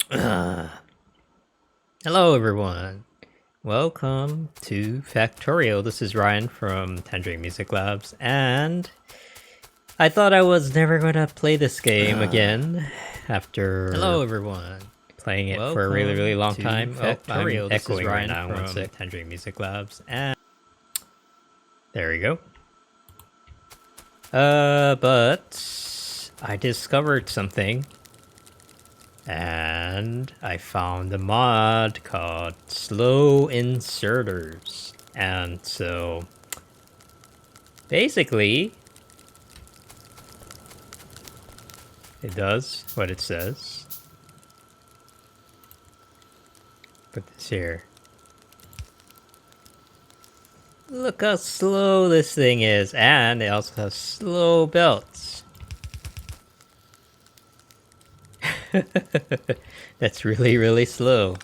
Hello, everyone. Welcome to Factorio. This is Ryan from Tangerine Music Labs, and I thought I was never gonna play this game again after Hello, everyone. playing it for a Welcome really long to time. Factorio. I'm This is echoing right Ryan now. One from sec. Tangerine Music Labs, and there we go. But I discovered something. And I found a mod called Slow Inserters. And so basically it does what it says. Put this here. Look how slow this thing is, and it also has slow belts. That's really, really slow.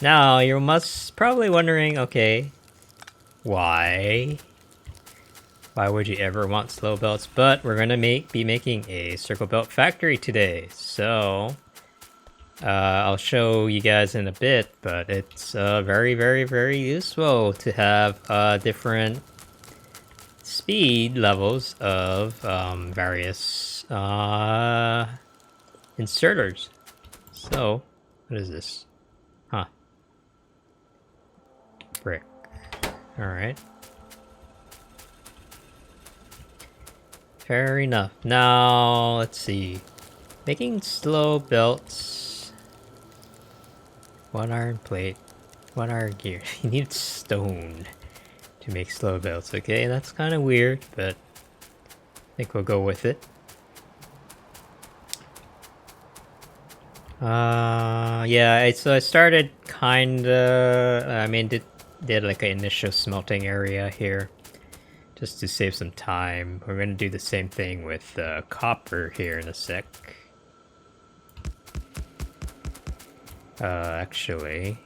Now, you must probably wondering, okay, why? Why would you ever want slow belts? But we're gonna be making a circle belt factory today, so I'll show you guys in a bit. But it's very, very, very useful to have different speed levels of various inserters. So, what is this? Huh? Brick. All right. Fair enough. Now, let's see. Making slow belts. 1 iron plate. 1 iron gear. You need stone to make slow belts. Okay, that's kind of weird, but I think we'll go with it. Yeah, so I started kinda, did like an initial smelting area here. Just to save some time. We're gonna do the same thing with copper here in a sec. Actually,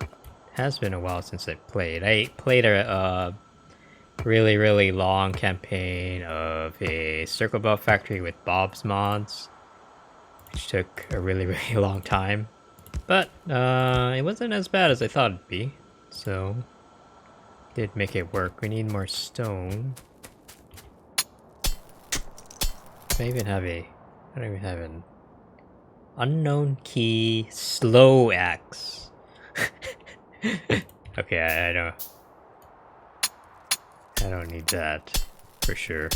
it has been a while since I played. I played a really, really long campaign of a Circle Belt Factory with Bob's mods, which took a really, really long time. But it wasn't as bad as I thought it'd be, so did make it work. We need more stone. I even have a. I don't even have an unknown key slow axe. Okay, I don't need that for sure.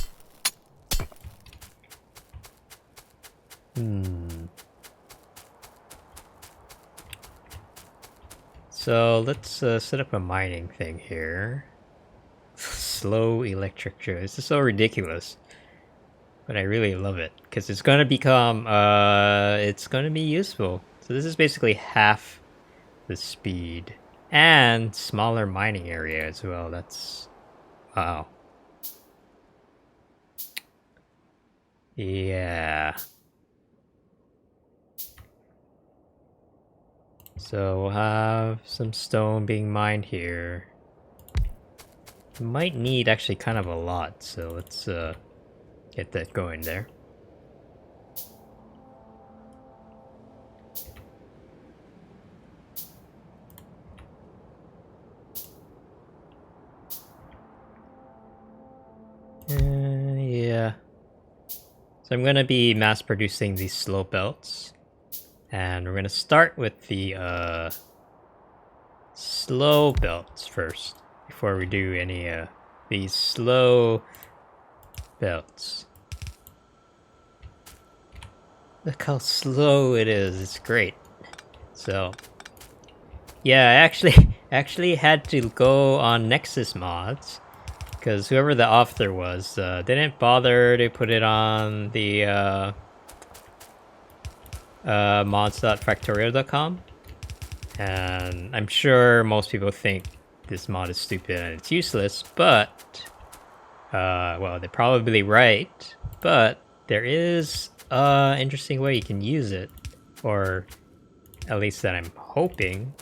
So let's set up a mining thing here. Slow electric drill. This is so ridiculous, but I really love it because it's gonna become it's gonna be useful. So this is basically half the speed and smaller mining area as well. That's wow. Yeah. So we'll have some stone being mined here. Might need actually kind of a lot, so let's get that going there. Yeah. So I'm gonna be mass producing these slow belts, and we're gonna start with the slow belts first before we do any these slow belts. Look how slow it is. It's great. So yeah, I actually had to go on Nexus mods because whoever the author was didn't bother to put it on the mods.factorio.com, and I'm sure most people think this mod is stupid and it's useless, but well, they're probably right, but there is an interesting way you can use it, or at least that I'm hoping.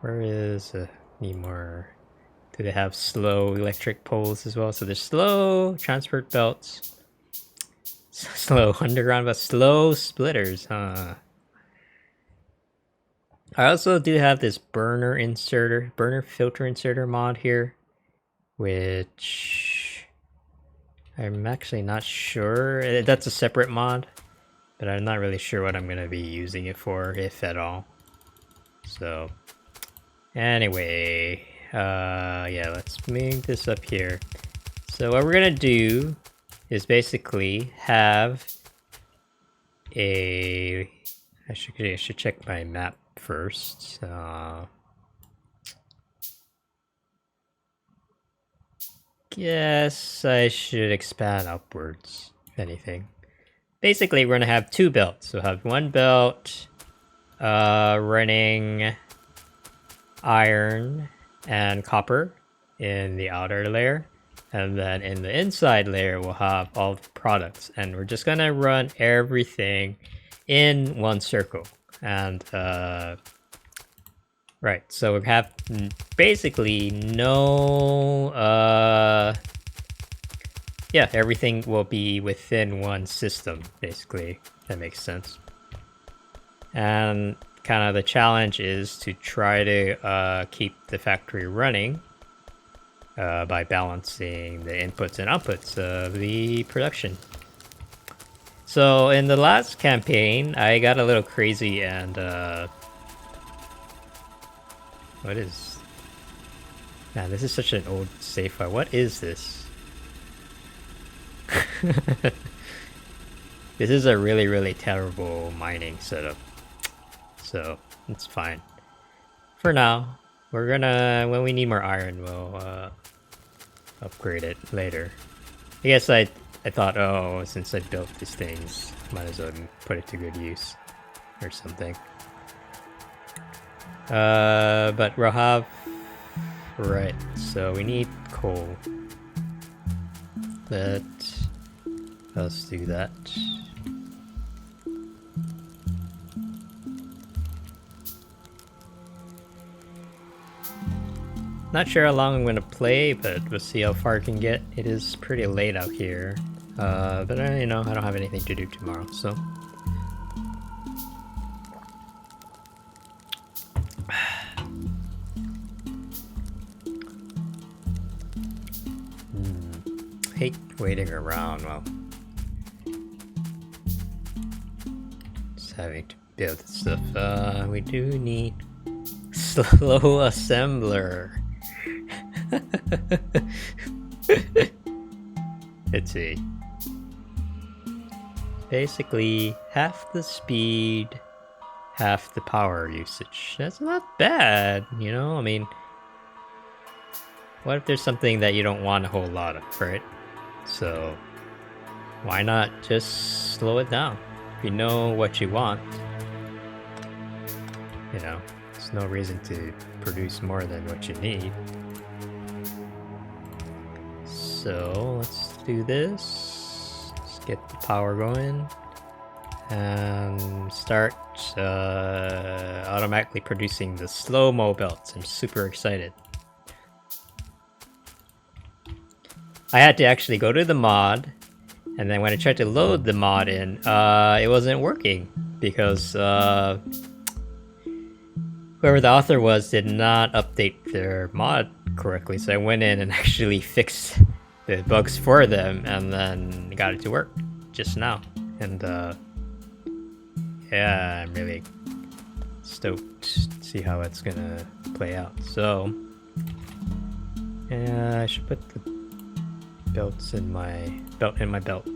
Where is need more? Do they have slow electric poles as well? So there's slow transport belts, Slow underground, but slow splitters, huh? I also do have this burner filter inserter mod here, which I'm actually not sure. That's a separate mod, but I'm not really sure what I'm going to be using it for, if at all. So, anyway, yeah, let's move this up here. So what we're going to do is basically have I should check my map first. Guess I should expand upwards, if anything. Basically, we're gonna have two belts. So have one belt running iron and copper in the outer layer, and then in the inside layer we'll have all the products, and we're just gonna run everything in one circle. And right, so we have basically no yeah, everything will be within one system, basically. That makes sense. And kind of the challenge is to try to keep the factory running by balancing the inputs and outputs of the production. So in the last campaign, I got a little crazy and what is... Man, this is such an old save file. What is this? This is a really, really terrible mining setup. So, it's fine. For now, we're gonna... When we need more iron, we'll upgrade it later. I guess I thought, oh, since I built these things, might as well put it to good use. Or something. But we'll have... Right, so we need coal. Let's do that. Not sure how long I'm gonna play, but we'll see how far I can get. It is pretty late out here. But you know, I don't have anything to do tomorrow, so... Hate waiting around while just having to build stuff. We do need slow assembler. Let's see. Basically, half the speed, half the power usage. That's not bad, you know? I mean, what if there's something that you don't want a whole lot of, right? So, why not just slow it down? If you know what you want, you know, there's no reason to produce more than what you need. So, let's do this. Let's get the power going. And start automatically producing the slow-mo belts. I'm super excited. I had to actually go to the mod, and then when I tried to load the mod in, it wasn't working because whoever the author was did not update their mod correctly. So I went in and actually fixed the bugs for them, and then got it to work just now. And yeah, I'm really stoked to see how it's gonna play out. So yeah, I should put the belts in my belt.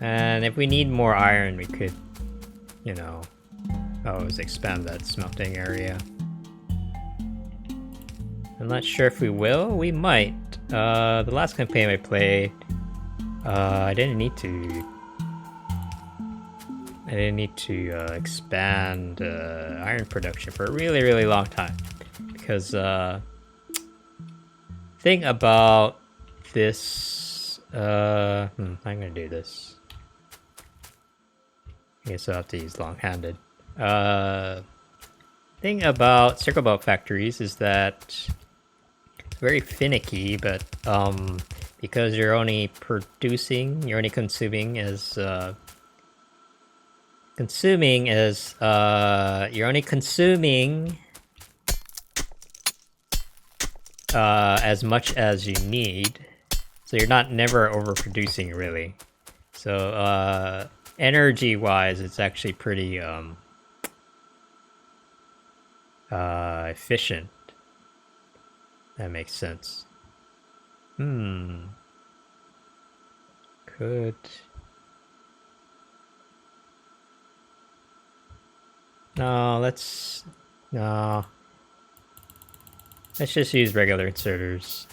And if we need more iron, we could, you know, always expand that smelting area. I'm not sure if we will. We might. The last campaign I played, I didn't need to expand iron production for a really, really long time because thing about this, I'm gonna do this. I guess I'll have to use long-handed. Thing about circle belt factories is that it's very finicky, but because you're only producing, you're only consuming as you're only consuming as much as you need, so you're not never overproducing really. So energy wise, it's actually pretty efficient. That makes sense. Could... No, let's just use regular inserters.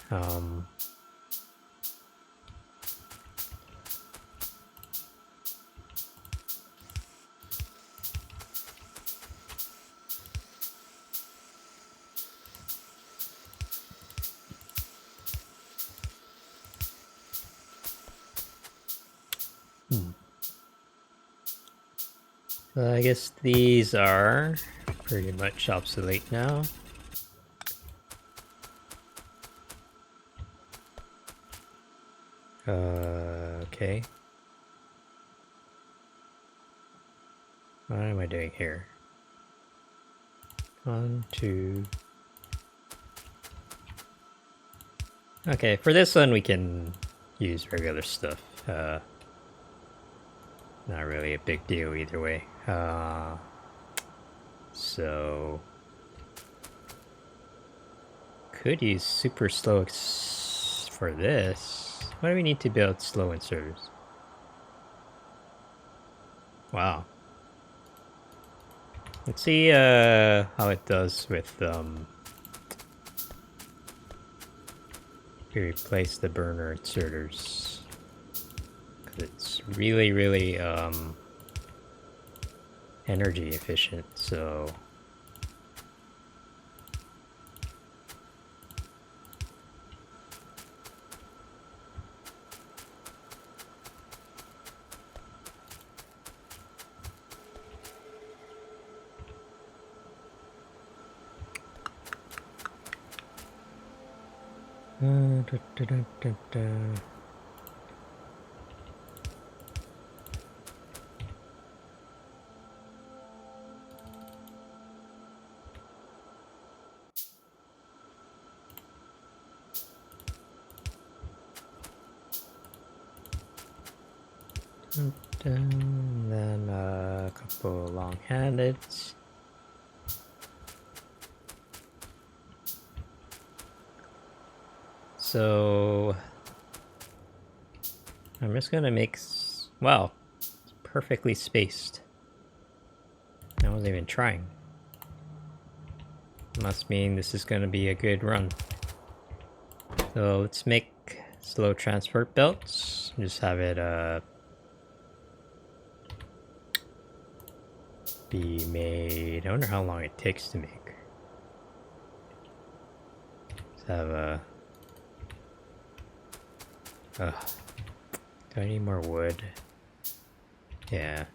I guess these are pretty much obsolete now. Okay. What am I doing here? 1, 2. Okay, for this one we can use regular stuff. Not really a big deal either way. So could use super slow for this. Why do we need to build slow inserters? Wow. Let's see how it does with we replace the burner inserters. 'Cause it's really, really energy efficient, so then a couple long-handed. So I'm just gonna make wow, it's perfectly spaced. I wasn't even trying. Must mean this is gonna be a good run. So let's make slow transport belts. Just have it be made. I wonder how long it takes to make. Let's have a do I need more wood? Yeah.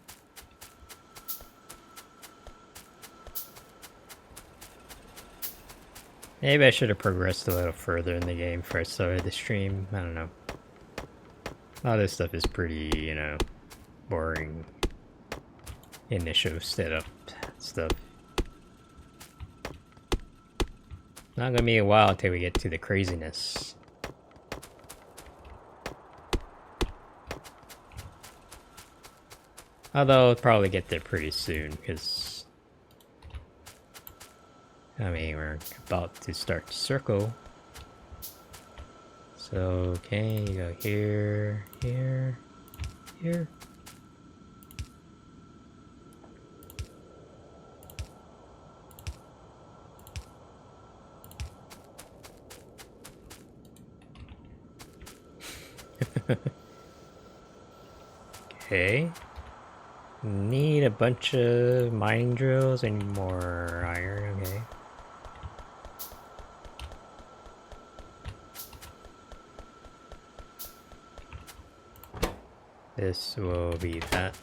Maybe I should have progressed a little further in the game before I started the stream. I don't know. A lot of this stuff is pretty, you know, boring. Initial setup stuff. Not gonna be a while until we get to the craziness. Although I'll probably get there pretty soon, because I mean we're about to start the circle. So okay, you go here, here, here. Okay. Need a bunch of mining drills and more iron, okay. This will be that.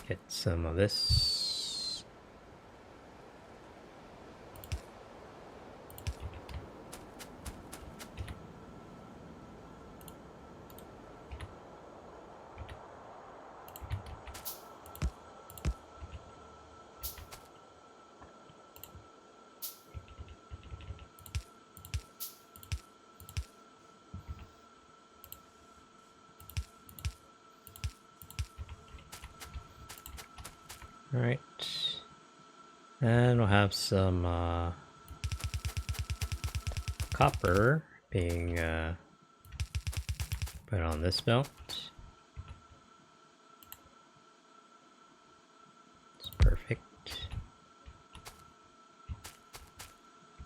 Get some of this. Alright. And we'll have some copper being put on this belt. It's perfect.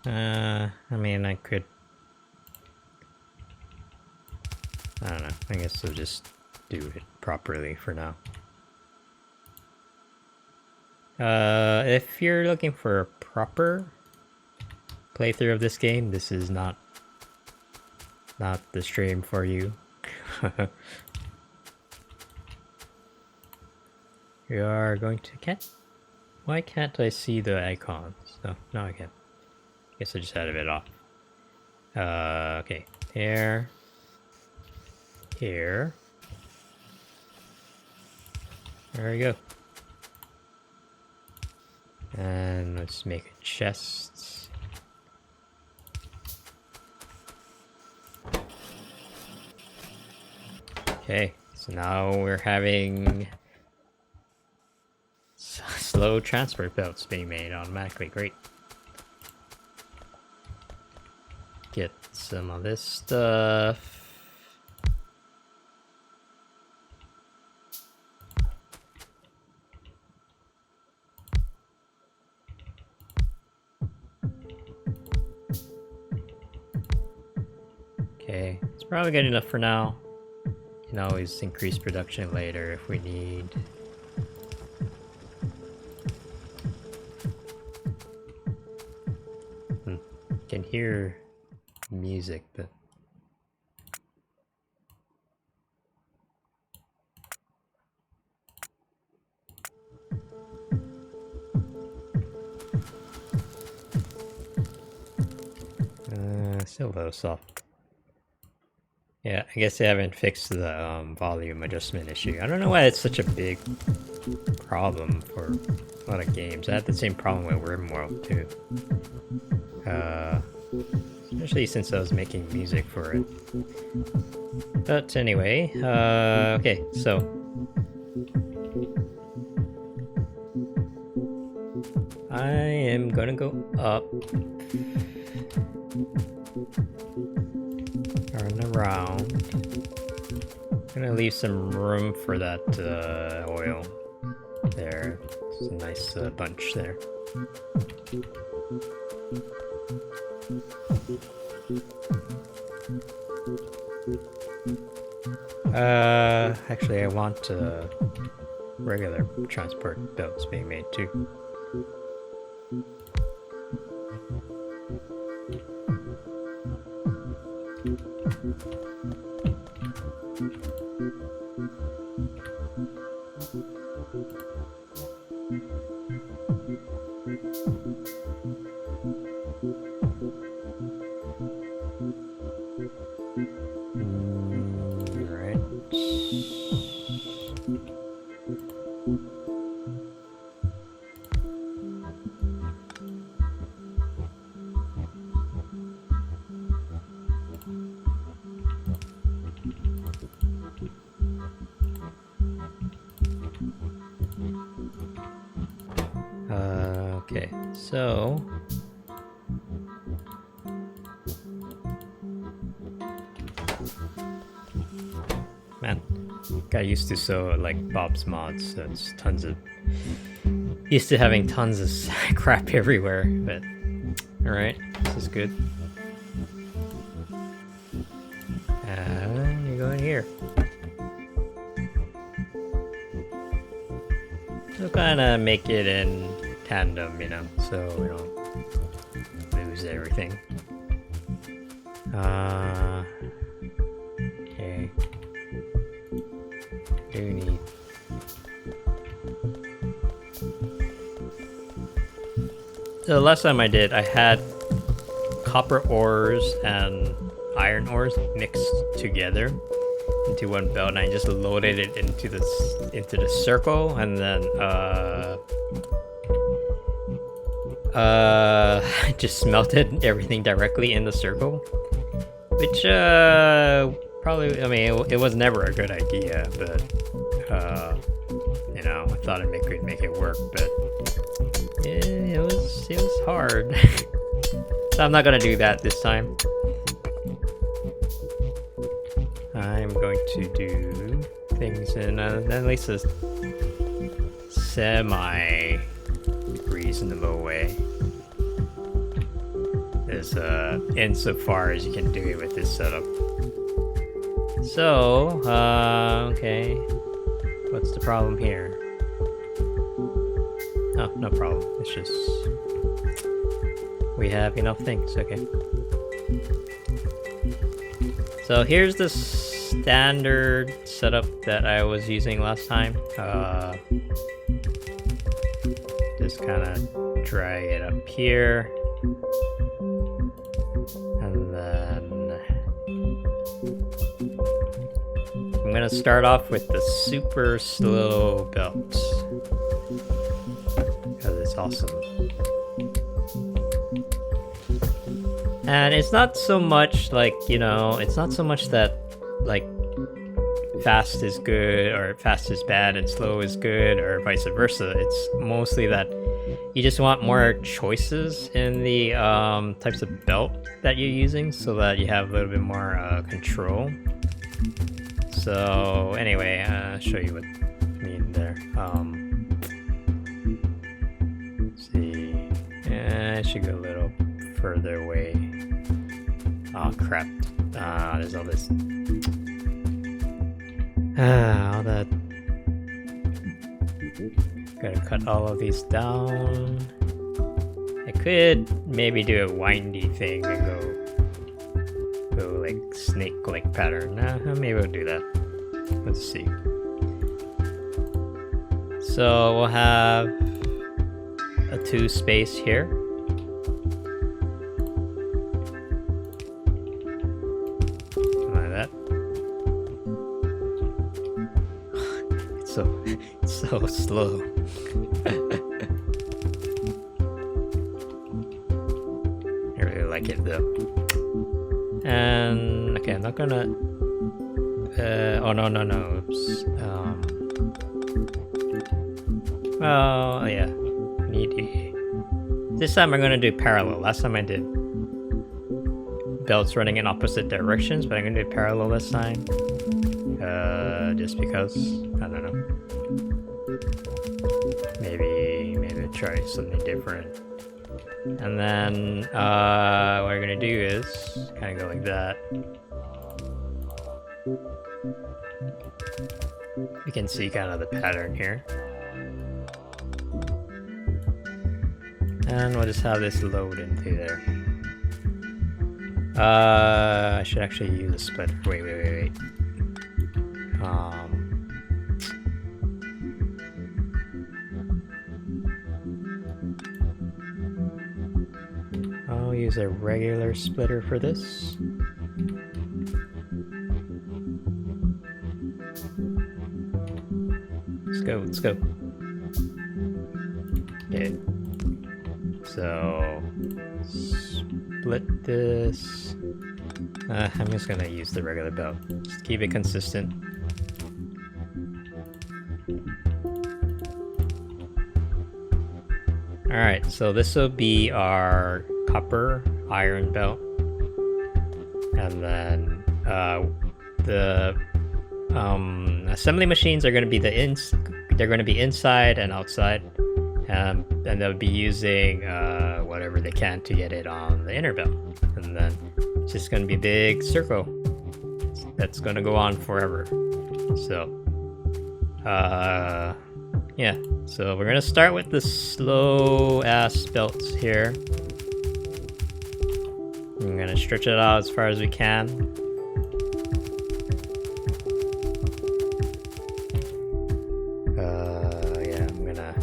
I mean, I could... I don't know. I guess I'll just do it properly for now. If you're looking for a proper playthrough of this game, this is not the stream for you. We are going to why can't I see the icons? No I can. Guess I just had a bit off. Okay. Here. There we go. And let's make a chest. Okay, so now we're having slow transport belts being made automatically. Great. Get some of this stuff. Okay, it's probably good enough for now. Can always increase production later if we need. Can hear music, but still a little soft. Yeah, I guess they haven't fixed the volume adjustment issue. I don't know why it's such a big problem for a lot of games. I had the same problem with RimWorld too. Especially since I was making music for it. But anyway, okay, so I am gonna go up. Turn around. I'm gonna leave some room for that oil there. It's a nice bunch there. Actually I want regular transport belts being made too. Okay, so man, got used to like Bob's mods. So it's tons of used to having tons of crap everywhere. But all right, this is good. And you go in here. So kind of make it in tandem, you know, so we don't lose everything. Okay. Do need. So the last time I did, I had copper ores and iron ores mixed together into one belt, and I just loaded it into the circle, and then just smelted everything directly in the circle, which Probably, I mean, it was never a good idea, but, you know, I thought could make it work, but it was hard. So I'm not gonna do that this time. I'm going to do things in at least a semi-reasonable way. As insofar as you can do it with this setup. So, okay. What's the problem here? Oh, no problem. It's just we have enough things. Okay. So here's the standard setup that I was using last time. Just kind of drag it up here. And then I'm gonna start off with the super slow belt because it's awesome. And it's not so much like, you know, it's not so much that like fast is good or fast is bad and slow is good or vice versa. It's mostly that you just want more choices in the types of belt that you're using so that you have a little bit more control. So anyway, I'll show you what I mean there. Let's see. I should go a little further away. Oh crap. There's all this. All that. Gotta cut all of these down. I could maybe do a windy thing and go like snake-like pattern. Maybe we'll do that. Let's see. So we'll have a 2 space here. Like that. It's so slow. I really like it though. And okay, I'm not gonna. Oh no! Oops. Oh yeah, needy. This time I'm gonna do parallel. Last time I did belts running in opposite directions, but I'm gonna do parallel this time. Just because I don't know. Maybe try something different. And then what we're gonna do is kind of go like that. You can see kind of the pattern here. And we'll just have this load into there. I should actually use a splitter. Wait. I'll use a regular splitter for this. Let's go. Okay. So split this. I'm just gonna use the regular belt. Just keep it consistent. Alright, so this will be our copper iron belt. And then the assembly machines are going to be they're going to be inside and outside, and they'll be using whatever they can to get it on the inner belt, and then it's just going to be a big circle that's going to go on forever. So yeah, so we're going to start with the slow ass belts here. I'm going to stretch it out as far as we can. Yeah, I'm gonna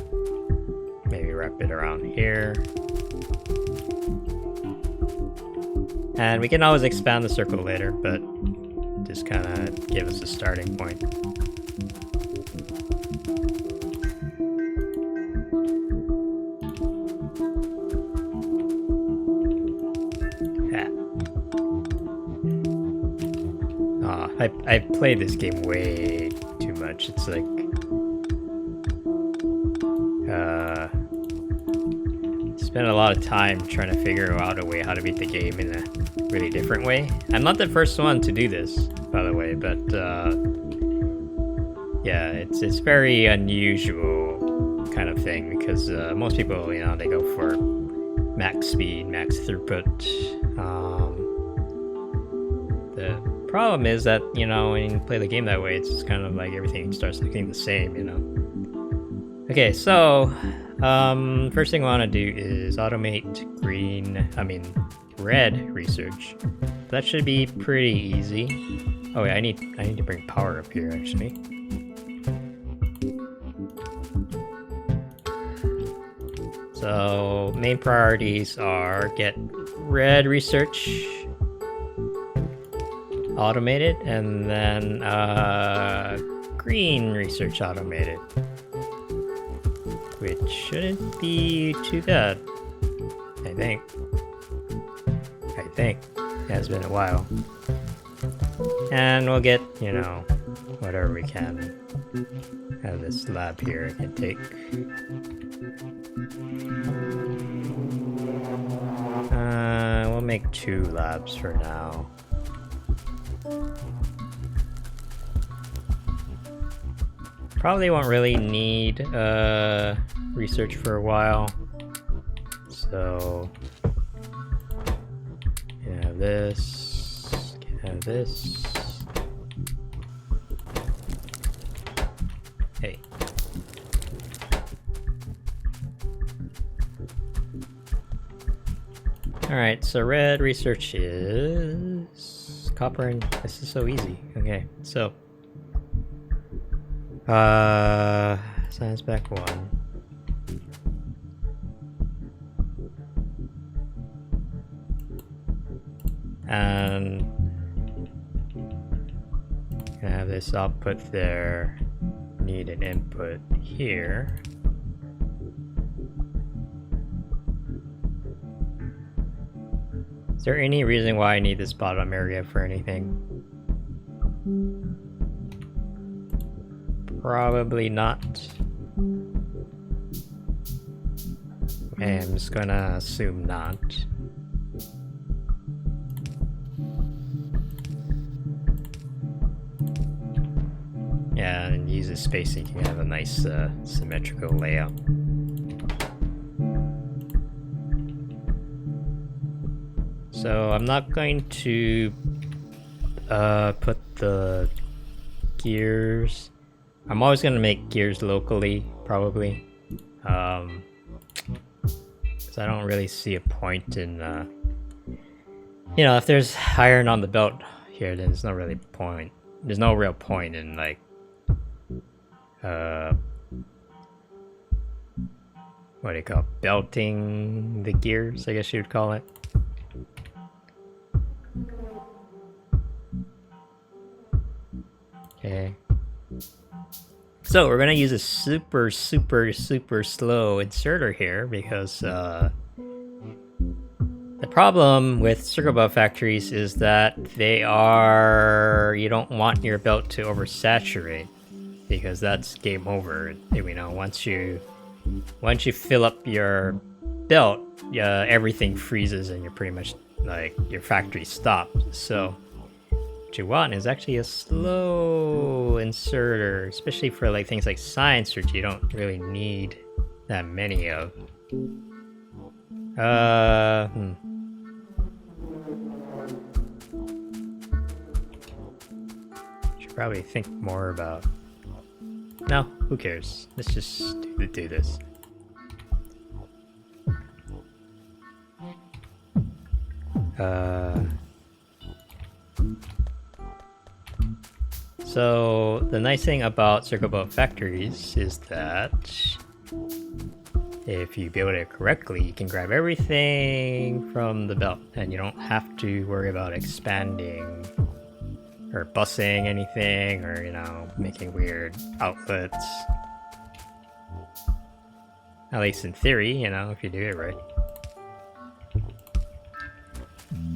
maybe wrap it around here. And we can always expand the circle later, but just kind of give us a starting point. I've played this game way too much. It's like spent a lot of time trying to figure out a way how to beat the game in a really different way. I'm not the first one to do this, by the way, but yeah, it's very unusual kind of thing because most people, you know, they go for max speed, max throughput. The problem is that, you know, when you play the game that way, it's just kind of like everything starts looking the same, you know. Okay, so first thing I want to do is automate red research. That should be pretty easy. Oh yeah, I need to bring power up here actually. So main priorities are get red research automated and then green research automated. Which shouldn't be too bad, I think. It has been a while. And we'll get, you know, whatever we can. Have this lab here I can take. We'll make 2 labs for now. Probably won't really need research for a while. So can have this, can have this. Hey. Alright, so red research is copper and this is so easy. Okay, so science back 1. And have this output there. Need an input here. Is there any reason why I need this bottom area for anything? Probably not. Okay, I'm just gonna assume not. Yeah, and use the spacing, you can have a nice symmetrical layout. So I'm not going to put the gears. I'm always going to make gears locally, probably. Because I don't really see a point in, you know, if there's iron on the belt here, then there's no really point. There's no real point in, like, what do you call it? Belting the gears, I guess you would call it. Okay. So we're gonna use a super slow inserter here because the problem with circle belt factories is that you don't want your belt to oversaturate because that's game over. You know, once you fill up your belt, everything freezes and you're pretty much like your factory stopped. So what you want is actually a slow inserter, especially for like things like science, which you don't really need that many of. Should probably think more about. No, who cares? Let's just do this. So the nice thing about circle belt factories is that if you build it correctly, you can grab everything from the belt and you don't have to worry about expanding or bussing anything or, you know, making weird outlets. At least in theory, you know, if you do it right.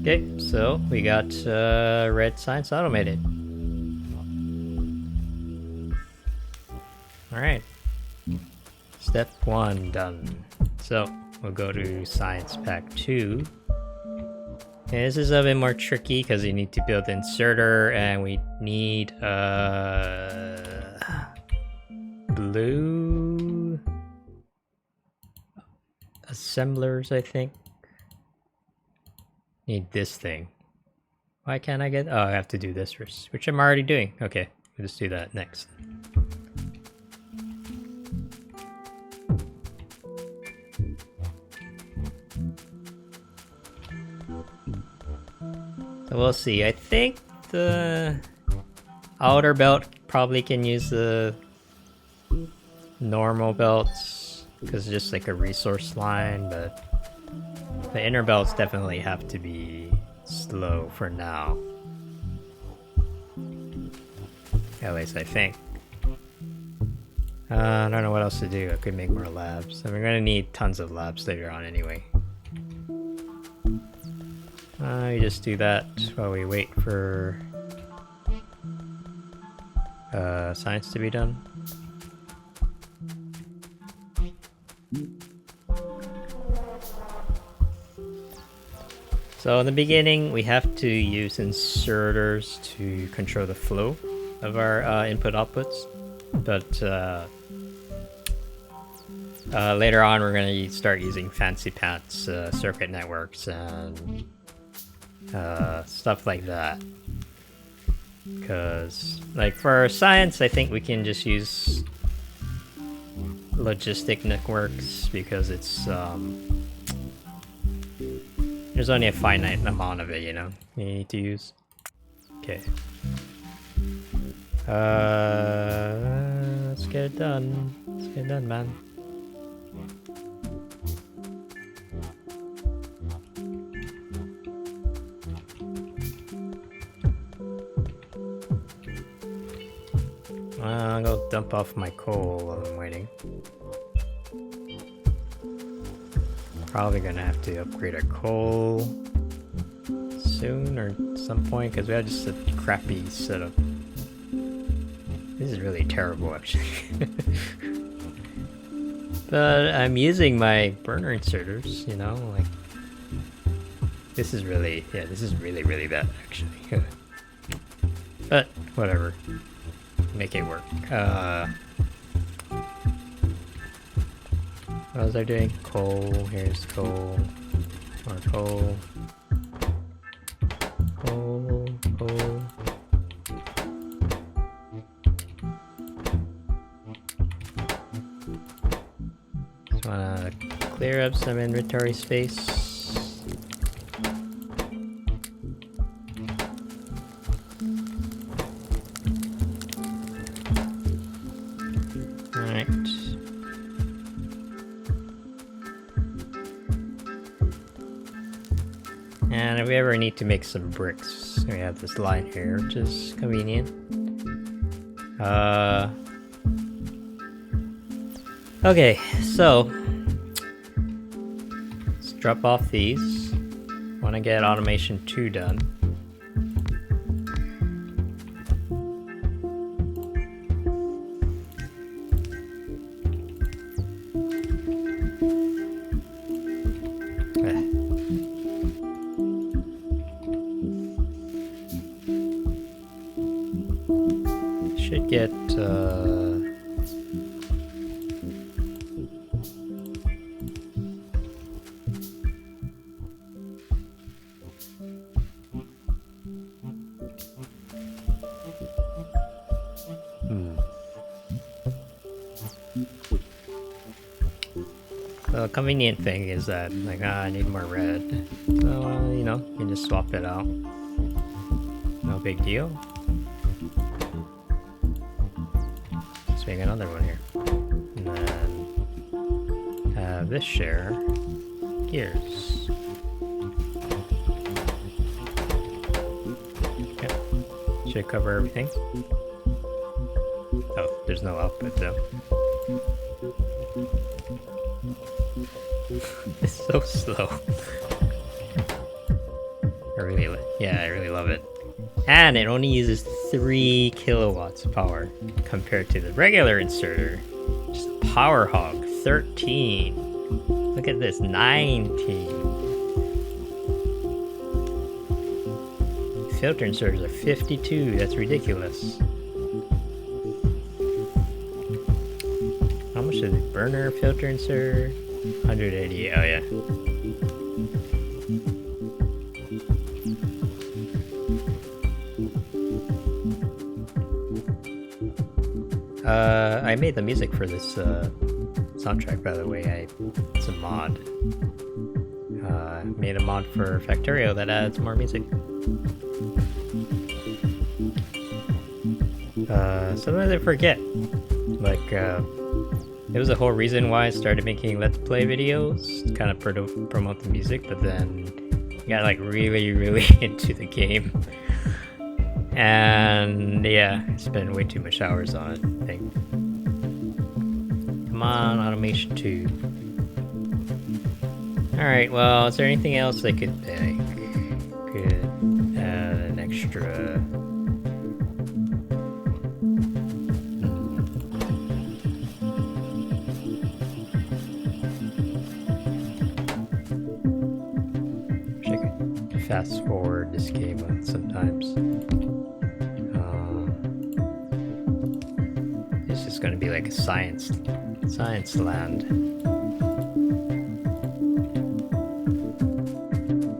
Okay, so we got red science automated. Alright. Step 1 done. So, we'll go to Science Pack 2. Okay, this is a bit more tricky because you need to build the inserter and we need blue assemblers, I think. Need this thing. Why can't I get... Oh, I have to do this first, which I'm already doing. Okay, we'll just do that next. So we'll see. I think the outer belt probably can use the normal belts because it's just like a resource line, but the inner belts definitely have to be slow for now. At least I think. I don't know what else to do. I could make more labs. And we're gonna need tons of labs later on anyway. You just do that while we wait for science to be done. So in the beginning, we have to use inserters to control the flow of our input outputs, but later on we're going to start using fancy pants circuit networks and stuff like that. Because like for science, I think we can just use logistic networks because it's there's only a finite amount of it, you know, you need to use. Okay. Let's get it done. Let's get it done, man. I'll go dump off my coal while I'm waiting. Probably gonna have to upgrade our coal soon or at some point because we have just a crappy setup. This is really terrible actually. But I'm using my burner inserters, you know, like this is really, yeah, this is really, really bad actually. But whatever, make it work. What was I doing? Coal, here's coal, more coal, coal, coal. Just wanna clear up some inventory space. Alright. And if we ever need to make some bricks, we have this line here, which is convenient. Okay, so let's drop off these. Want to get automation 2 done. Should get The convenient thing is that, like, I need more red. So, you know, you can just swap it out. No big deal. Let's make another one here. And then have this share gears. Okay. Should cover everything. Oh, there's no output though. It's so slow. I really love it. And it only uses 3 kilowatts of power compared to the regular inserter. Just power hog, 13. Look at this, 19. Filter inserters are 52, that's ridiculous. How much is the burner filter insert? 180, oh yeah. I made the music for this soundtrack, by the way. It's a mod. Made a mod for Factorio that adds more music. Sometimes I forget. Like, it was the whole reason why I started making Let's Play videos, to kind of promote the music, but then I got like really into the game. And yeah, I spent way too much hours on it, I think. Come on, Automation 2. Alright, well, is there anything else I could pick? Could add an extra... Fast forward this game sometimes. This is going to be like a science land.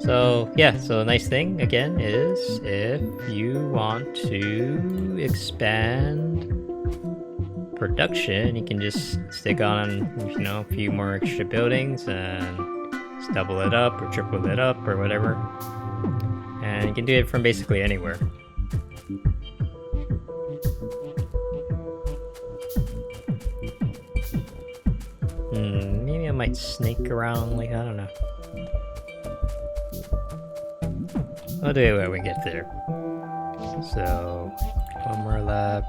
So yeah, so a nice thing again is if you want to expand production, you can just stick on, you know, a few more extra buildings and just double it up or triple it up or whatever. And you can do it from basically anywhere. Maybe I might snake around, like, I don't know. I'll do it when we get there. So, one more lap.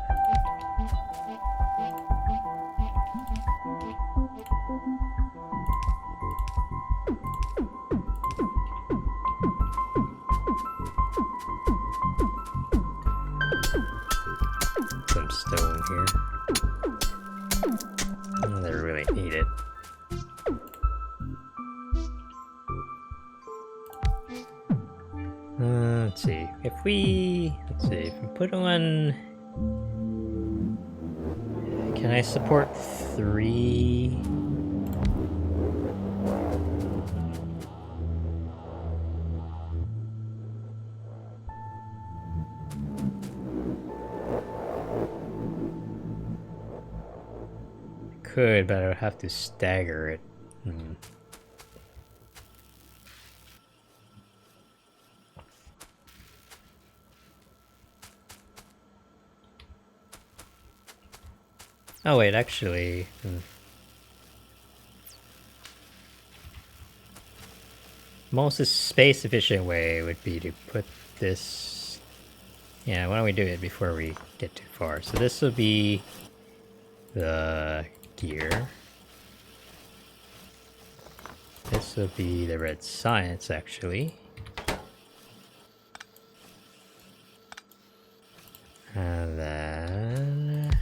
Some stone here. Oh, they really need it. Let's see. If we put on... Can I support 3? Could, but I would have to stagger it. Oh wait, actually... Most space efficient way would be to put this... Yeah, why don't we do it before we get too far? So this will be the gear. This will be the red science, actually. And then...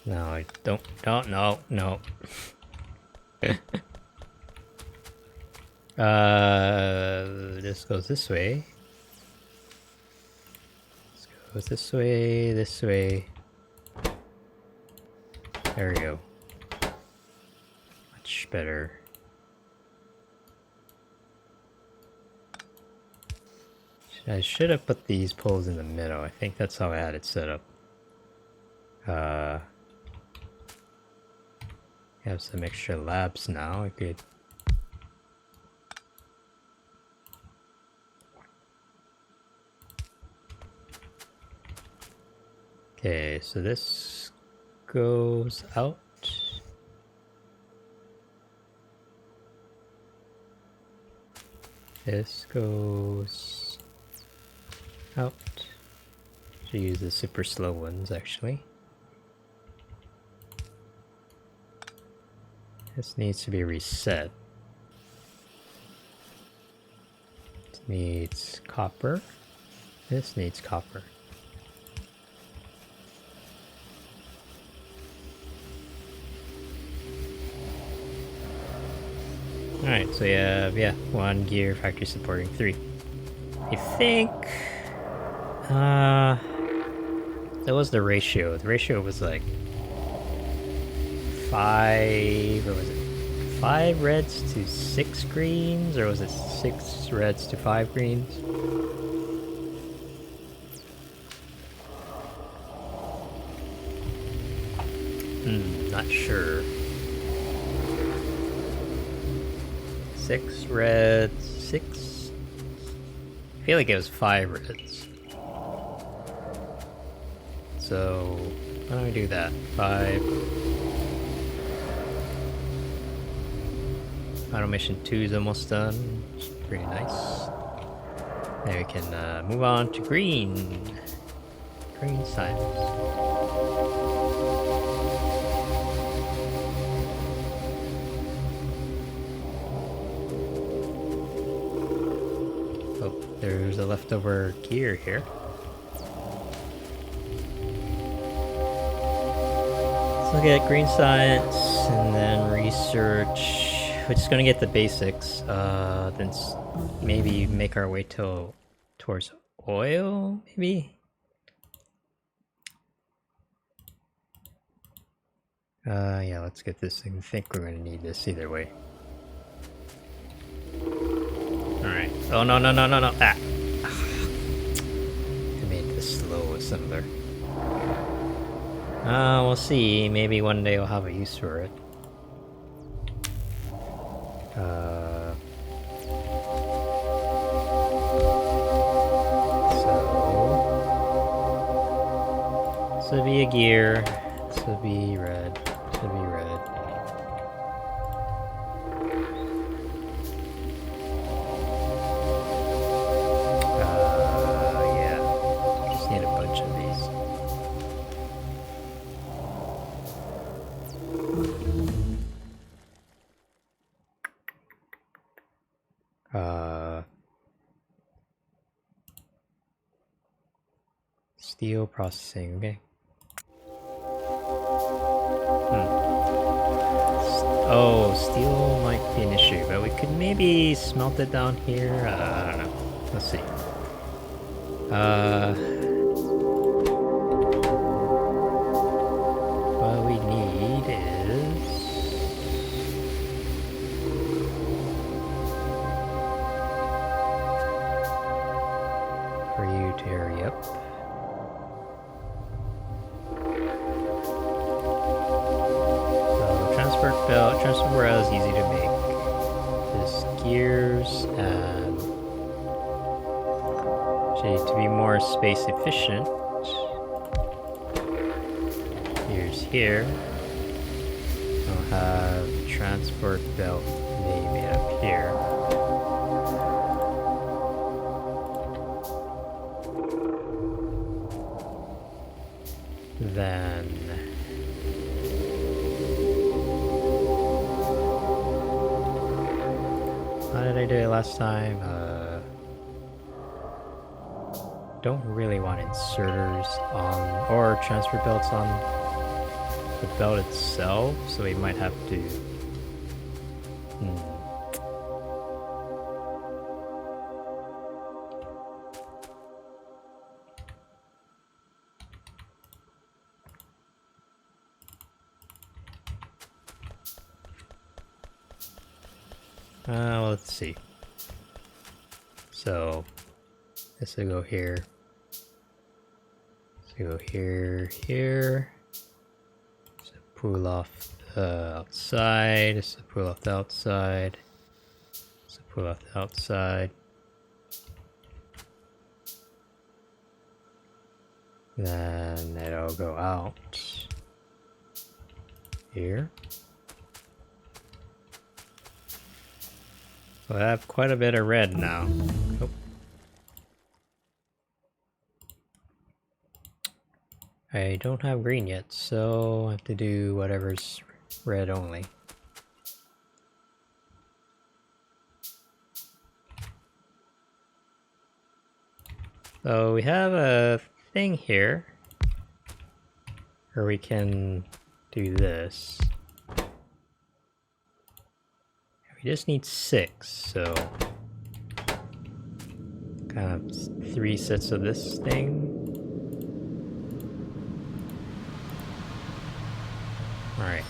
No, I don't, no. This goes this way. This goes this way. There we go. Much better. I should have put these poles in the middle. I think that's how I had it set up. Have some extra labs now. I could... Okay, so this goes out. This goes out. Should use the super slow ones, actually. This needs to be reset. This needs copper. This needs copper. Alright, so you have, yeah, 1 gear, factory supporting 3. I think... that was the ratio. The ratio was like 5... what was it? 5 reds to 6 greens? Or was it 6 reds to 5 greens? Not sure. 6 reds, 6? I feel like it was 5 reds. So, why don't we do that? 5. Automation 2 is almost done, which is pretty nice. Now we can move on to green. Green signs. Oh, there's a leftover gear here. Let's look at green science and then research. We're just gonna get the basics, then maybe make our way towards oil, maybe? Yeah, let's get this thing. I think we're gonna need this either way. Alright. Oh, no, no, no, no, no. Ah! I made this slow assembler. We'll see. Maybe one day I'll have a use for it. This would be a gear. This would be red. This would be red. Yeah. Just need a bunch of these. Steel processing, okay. Oh, steel might be an issue, but we could maybe smelt it down here. I don't know. Let's see. What we need is for you to hurry up. Transfer rail is easy to make. Just gears and to be more space efficient. Gears here. I'll have transport belt maybe up here. Then how did I do it last time? Don't really want inserters on or transfer belts on the belt itself, so we might have to. Let's see. So this will go here. This will go here, here. So pull off the outside. This will pull off the outside. This will pull off the outside. Then it'll go out here. So I have quite a bit of red now. Oh. I don't have green yet, so I have to do whatever's red only. So we have a thing here where we can do this. We just need 6, so kind of 3 sets of this thing. Alright.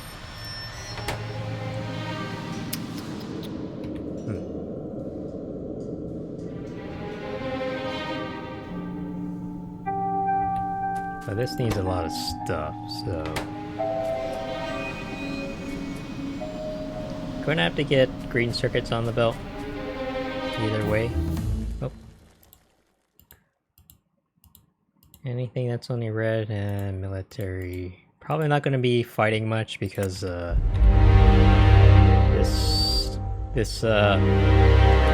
But this needs a lot of stuff, so gonna have to get green circuits on the belt. Either way. Oh. Anything that's only red and military. Probably not gonna be fighting much because this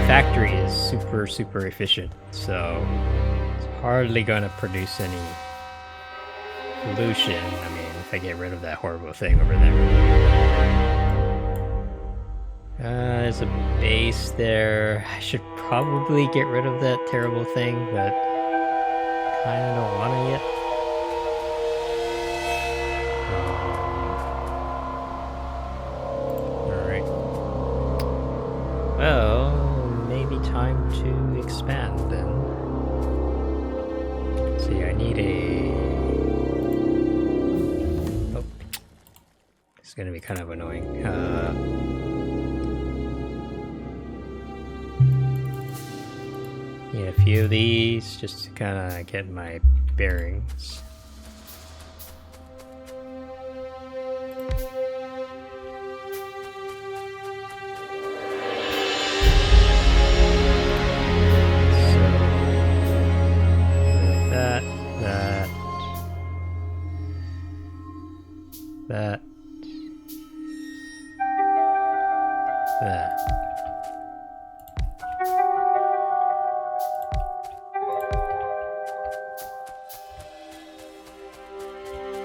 factory is super efficient, so it's hardly gonna produce any pollution. I mean, if I get rid of that horrible thing over there. There's a base there. I should probably get rid of that terrible thing, but kinda don't wanna yet. Alright. Well, maybe time to expand then. See, I need a... Oh. It's gonna be kind of annoying. Need a few of these just to kind of get my bearings. That.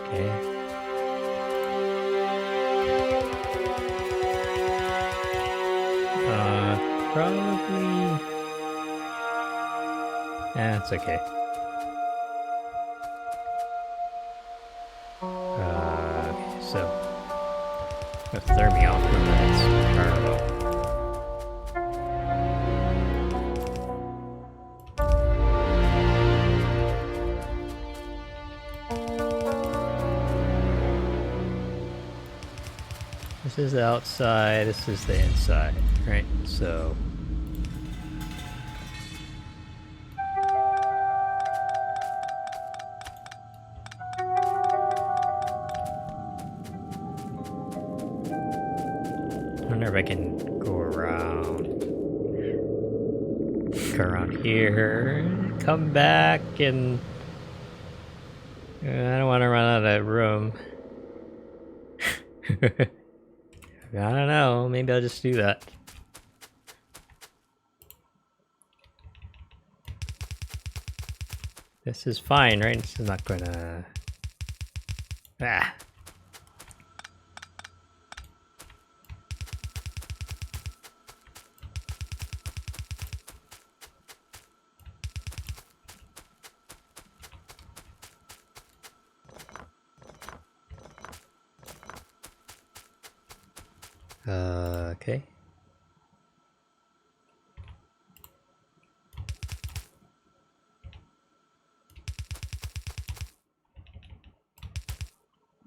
Okay. Probably... it's okay. Okay, so... the thermion that's parallel. This is the outside, this is the inside, right? So... I wonder if I can go around here, come back, and I don't want to run out of that room. I don't know, maybe I'll just do that. This is fine, right? This is not gonna... Ah! Okay.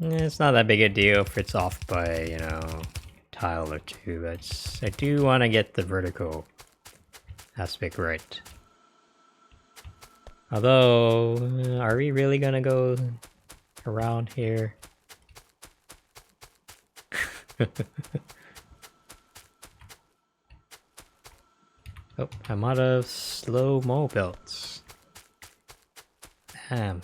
It's not that big a deal if it's off by, you know, tile or two, but I do want to get the vertical aspect right. Although, are we really gonna go around here? Oh, I'm out of slow-mo belts. Damn.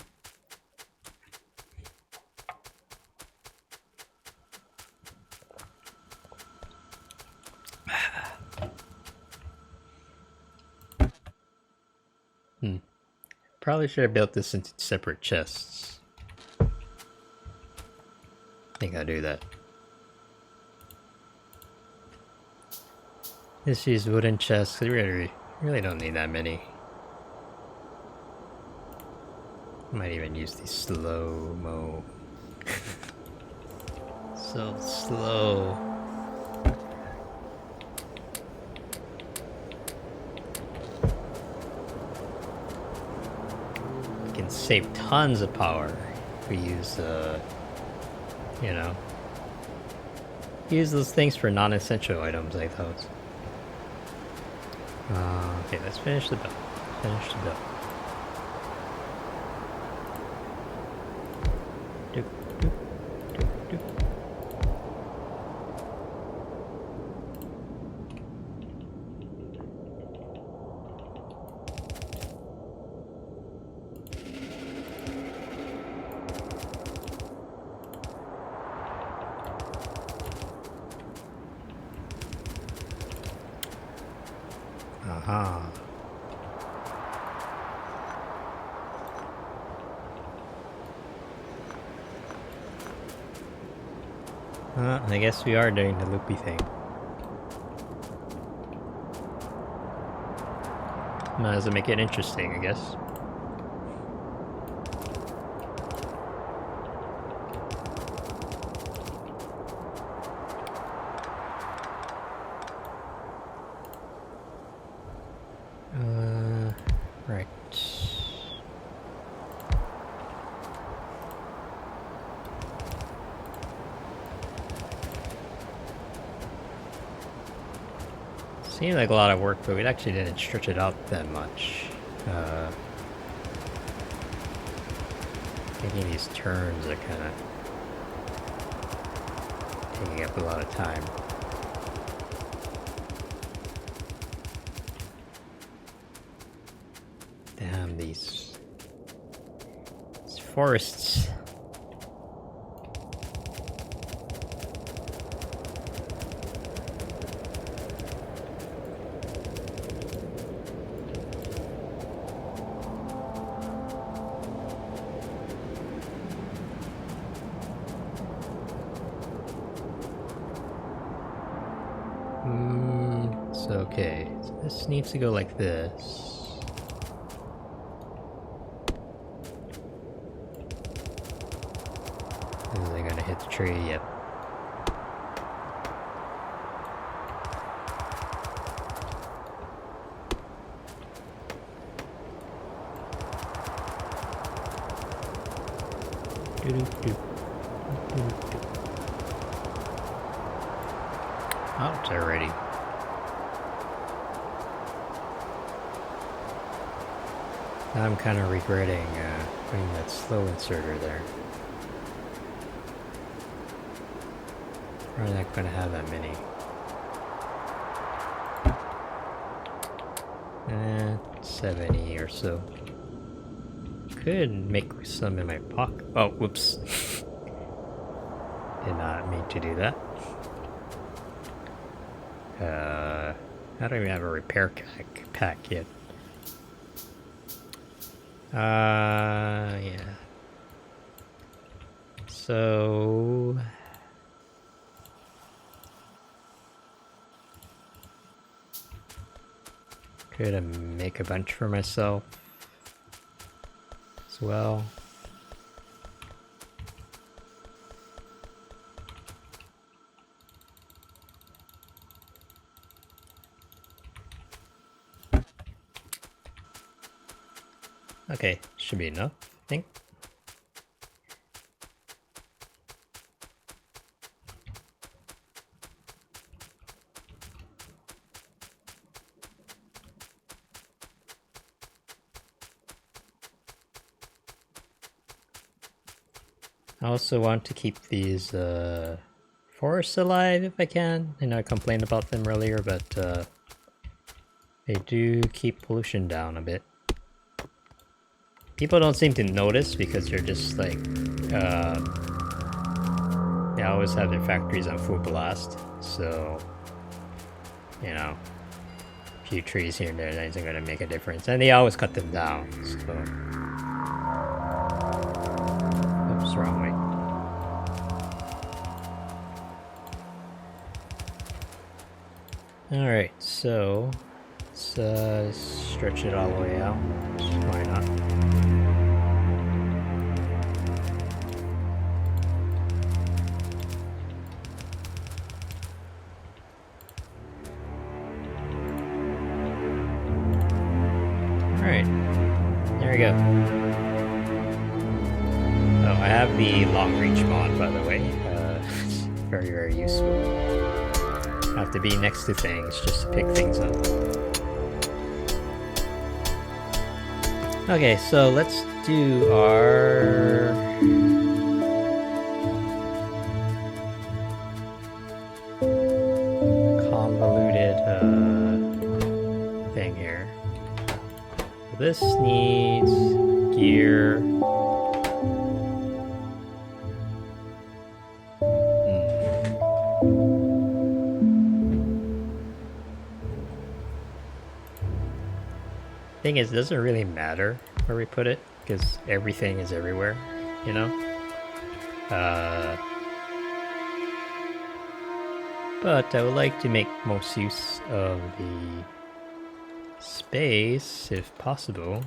Probably should have built this into separate chests. I think I'll do that. Just use wooden chests, 'cause we really don't need that many. Might even use the slow-mo. So slow. We can save tons of power if we use, you know, use those things for non-essential items like those. Okay, let's finish the build. Finish the build. Doop, doop, doop, doop. Aha. I guess we are doing the loopy thing. Might as well make it interesting, I guess. Right. Seemed like a lot of work, but we actually didn't stretch it out that much. Making these turns are kind of taking up a lot of time. Damn, these forests. So okay, so this needs to go like this. Is it gonna hit the tree? Yep. Oh, it's already. I'm kind of regretting putting that slow inserter there. Probably not going to have that many. 70 or so. Could make some in my pocket. Oh, whoops. Did not mean to do that. I don't even have a repair pack yet. Yeah. So... could I make a bunch for myself as well? Okay, should be enough, I think. I also want to keep these forests alive if I can. I know I complained about them earlier, but they do keep pollution down a bit. People don't seem to notice because they're just like, they always have their factories on full blast, so, you know, a few trees here and there that isn't going to make a difference. And they always cut them down, so. Oops, wrong way. Alright, so let's stretch it all the way out. Why not? There we go. Oh, I have the long reach mod, by the way. Very, very useful. I have to be next to things just to pick things up. Okay, so let's do our convoluted thing here. This needs gear. Thing is, it doesn't really matter where we put it because everything is everywhere, you know? But I would like to make most use of the space if possible.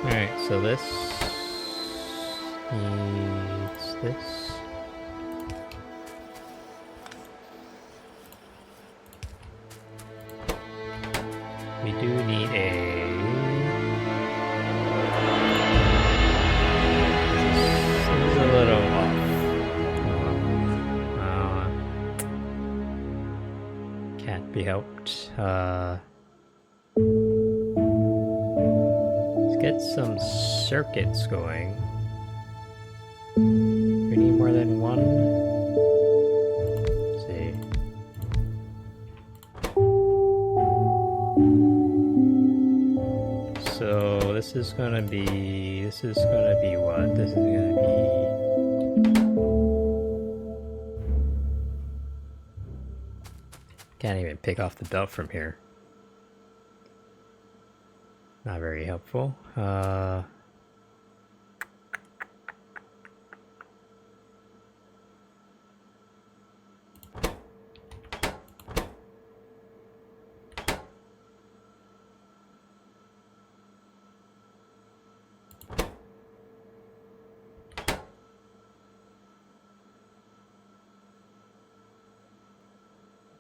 Alright, so this needs this. We do need a... This is a little off. Can't be helped. Get some circuits going. We need more than one. Let's see. So this is gonna be what? This is gonna be. Can't even pick off the belt from here. Not very helpful.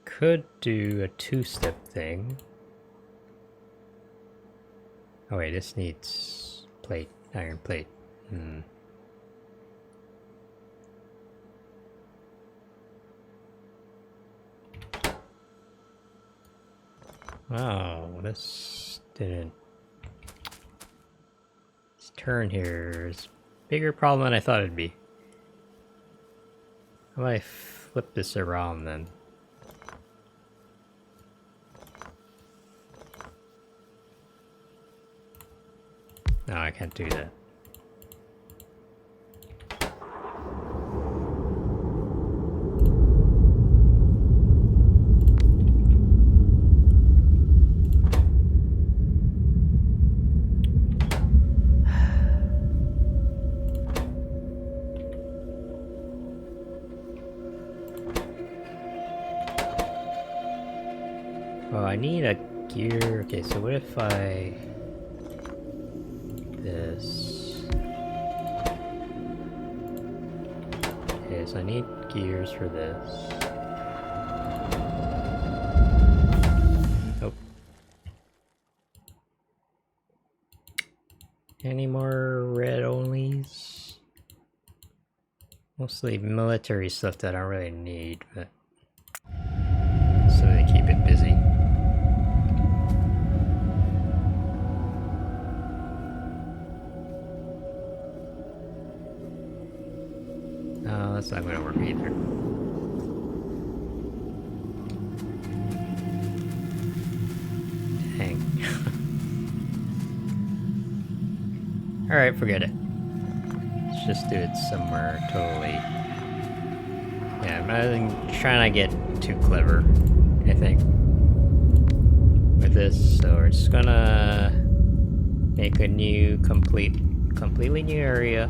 Could do a two-step thing. Oh wait, this needs plate, iron plate. Wow, this didn't... This turn here is a bigger problem than I thought it'd be. How about I flip this around then? No, I can't do that. Oh, I need a gear. Okay, so what if I... this. Okay, so I need gears for this. Oh. Any more red onlys? Mostly military stuff that I don't really need, but so they keep it busy. No, that's not gonna work either. Dang. Alright, forget it. Let's just do it somewhere totally. Yeah, I'm not even trying to get too clever, I think, with this. So we're just gonna make a new completely new area.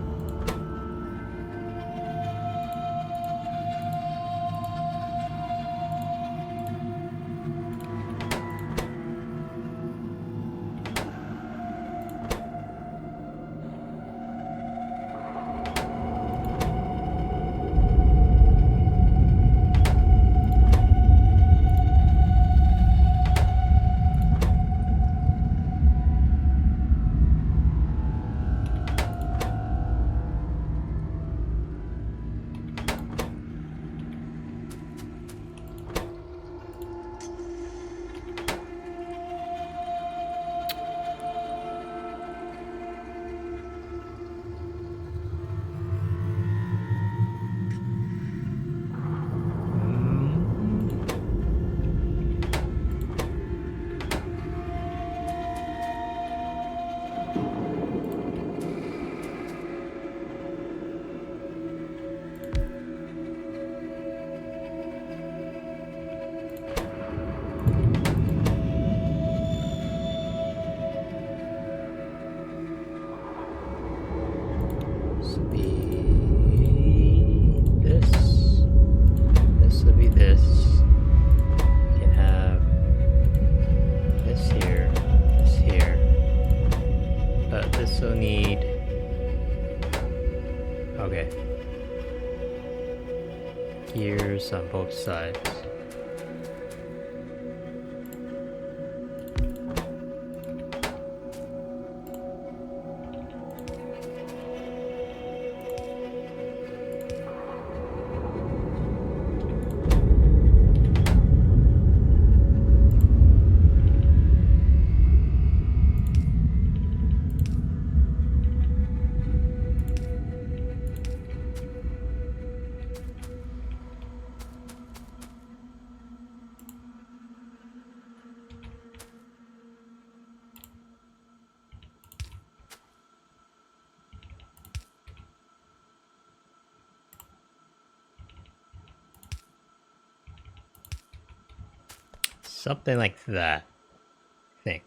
This will be this. This will be this. We can have this here, this here. But this will need... Okay. Gears on both sides. Something like that, I think.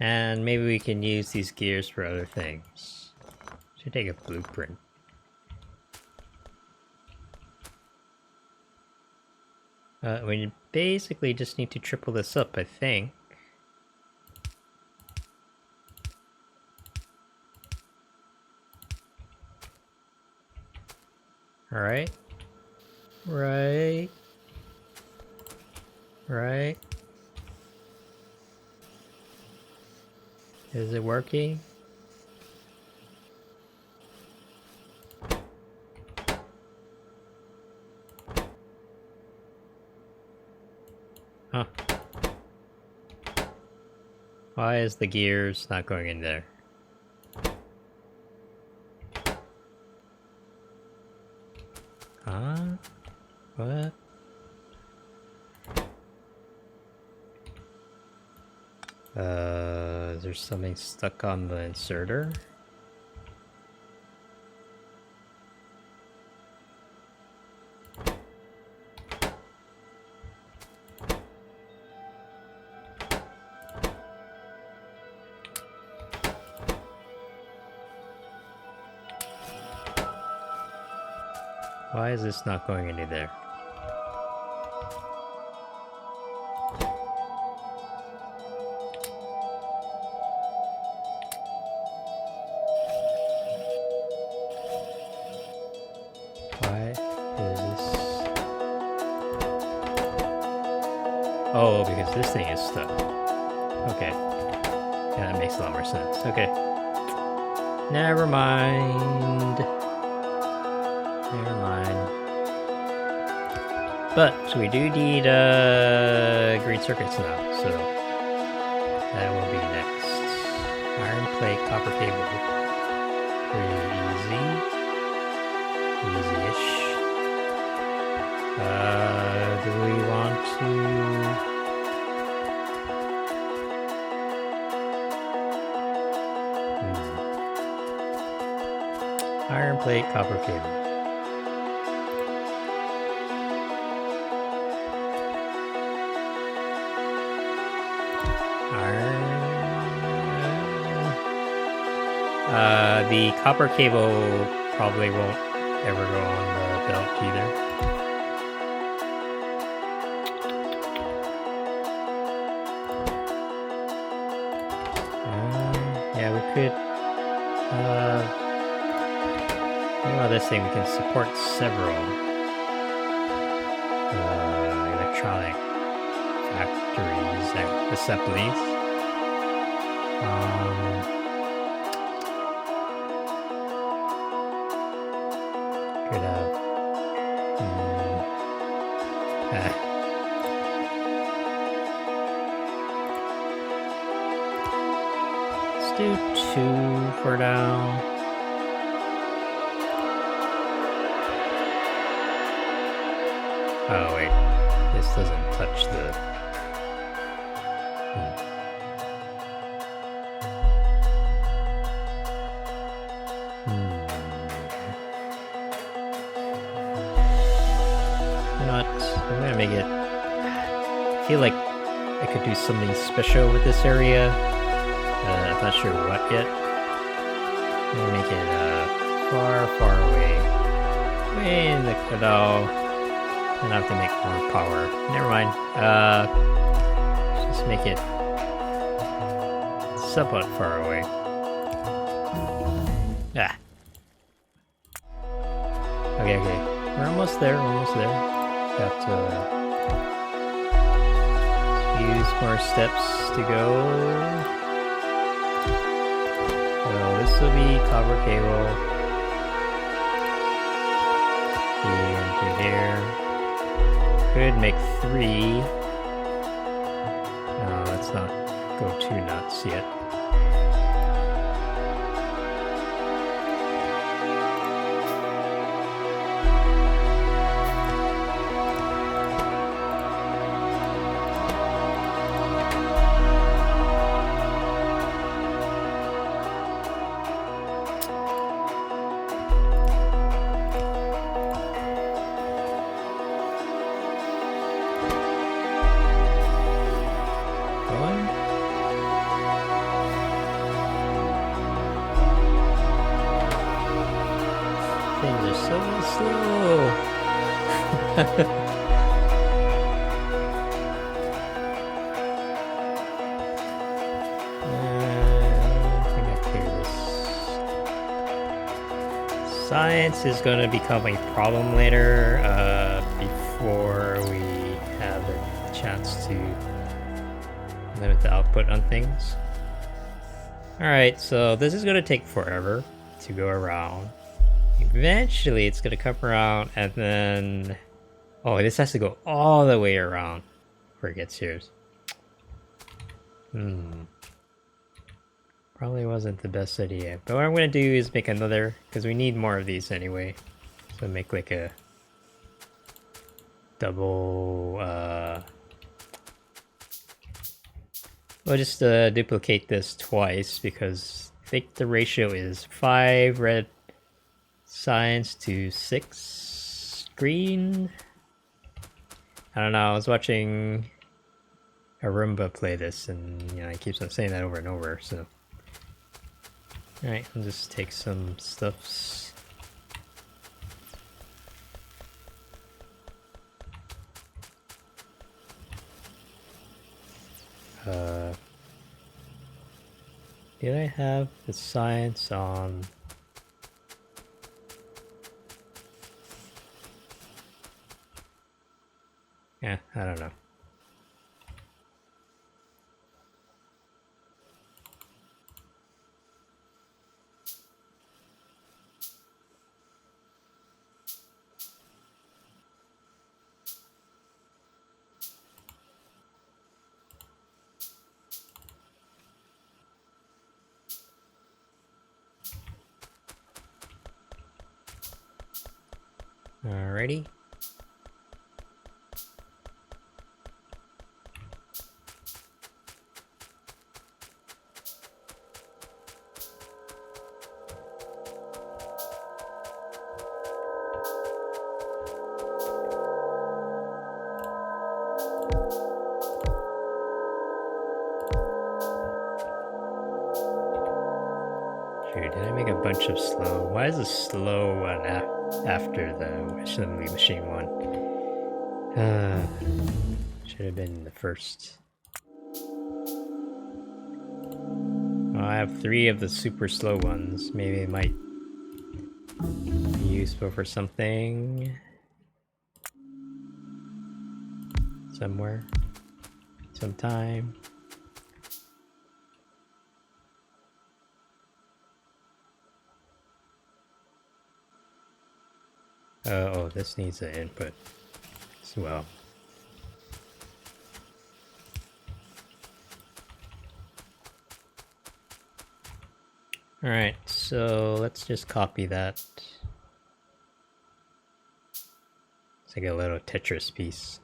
And maybe we can use these gears for other things. Should take a blueprint. We basically just need to triple this up, I think. Alright. Right. Right. Is it working? Huh. Why is the gears not going in there? Huh? What? Is there something stuck on the inserter? Why is this not going into there? Why is this? Oh, because this thing is stuck. Okay. Yeah, that makes a lot more sense. Okay. Never mind. Never mind. But so we do need green circuits now, so that will be next. Iron plate, copper cable. Pretty easy. Easy-ish. Do we want to... Iron plate, copper cable. The copper cable probably won't ever go on the belt either. Yeah, we could. Well, this thing we can support several electronic factories, assemblies. Could have. Let's do 2 for now. Oh wait, this doesn't touch the... I'm gonna make it... I feel like I could do something special with this area. I'm not sure what yet. I'm gonna make it far, far away. Way in the cutout. Don't have to make more power. Never mind. Just make it somewhat far away. Ah. Okay. We're almost there. Got a few more steps to go. So this will be copper cable. Here to here. Could make 3. No, let's not go too nuts yet. Things are so slow. I think I clear this. Science is going to become a problem later before we have a chance to limit the output on things. Alright, so this is going to take forever to go around. Eventually it's gonna come around and then... Oh, this has to go all the way around before it gets here. Probably wasn't the best idea. But what I'm gonna do is make another, because we need more of these anyway. So make like a double... We'll just duplicate this twice because I think the ratio is 5 red science to 6 green. I don't know, I was watching a Roomba play this and he keeps on saying that over and over, so. Alright, I'll just take some stuffs. Did I have the science on? Yeah, I don't know. Alrighty. Shoot, did I make a bunch of slow? Why is the slow one after the assembly machine one? Should have been the first. Well, I have 3 of the super slow ones. Maybe it might be useful for something. Somewhere. Sometime. Oh, this needs an input as well. Alright, so let's just copy that. It's like a little Tetris piece.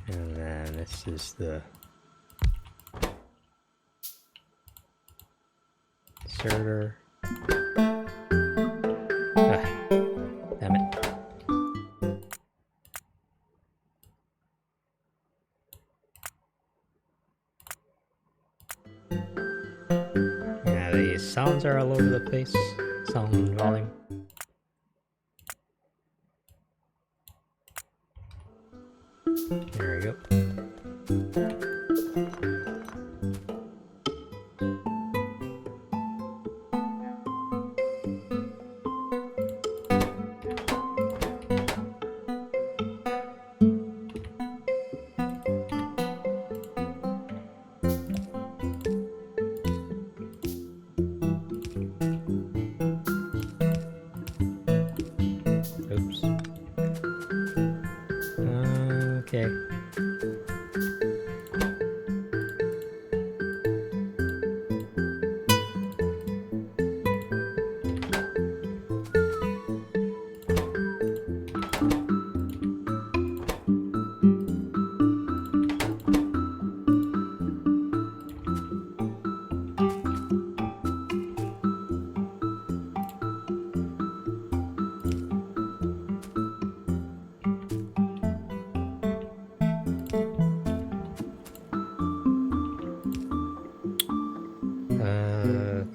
And then this is the inserter. Ah, damn it. sounds are all over the place. Sound volume. There we go. Oops. Okay.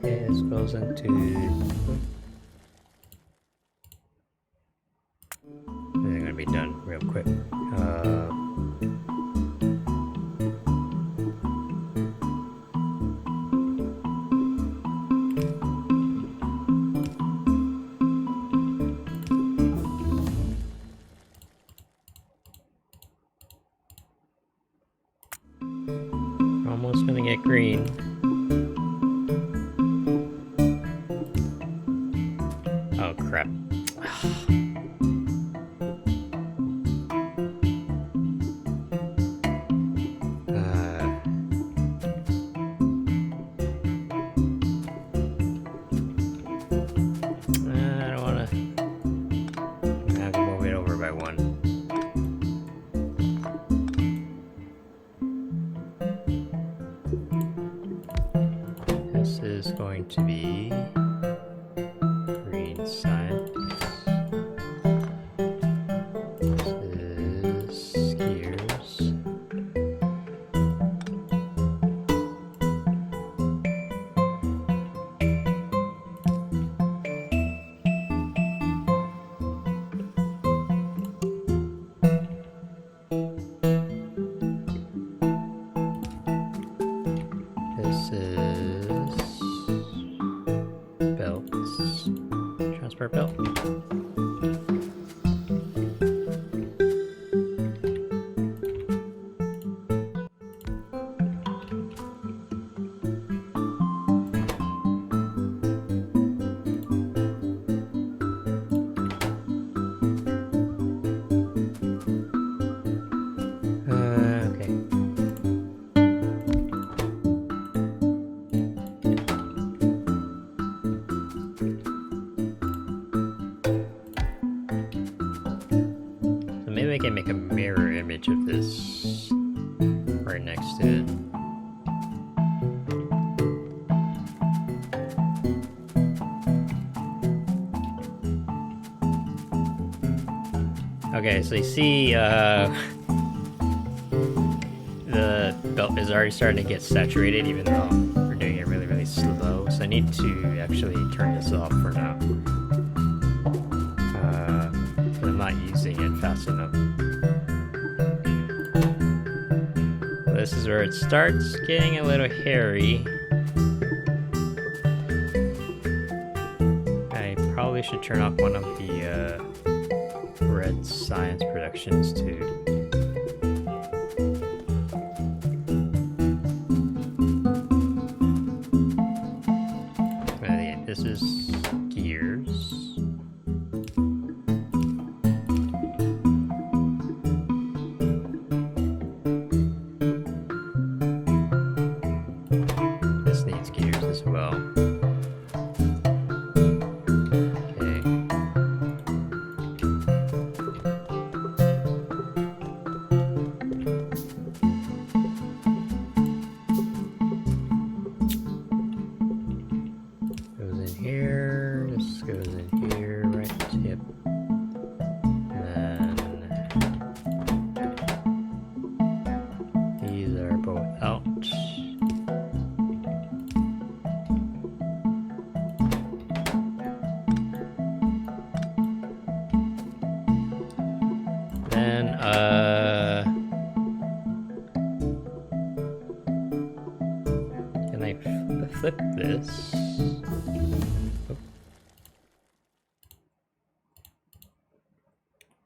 Okay, this goes into... This is gonna be done real quick. Almost gonna get green. Oh crap. I don't wanna... I have to move it over by one. This is going to be green science. This is gears. This is belts. Transport belt. Okay. So maybe I can make a mirror image of this right next to it. Okay, so you see, the belt is already starting to get saturated, even though we're doing it really, really slow. So I need to actually turn this off for now. 'Cause I'm not using it fast enough. This is where it starts getting a little hairy. I probably should turn off one of the red science productions too. This is gears. This needs gears as well. Okay. Can I flip this? Oh.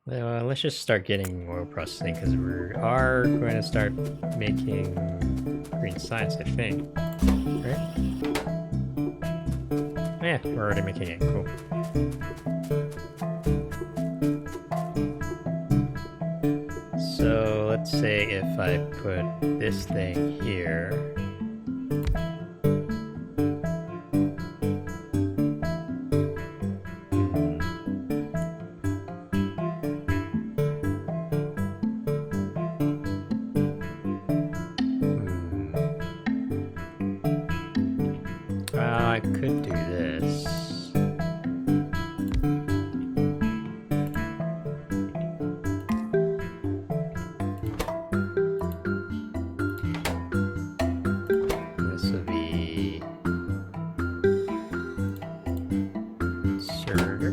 Well, let's just start getting oil processing because we are going to start making green science, I think. Right? Yeah, we're already making it. Cool. So let's say if I put this thing here. I could do this. This would be inserter.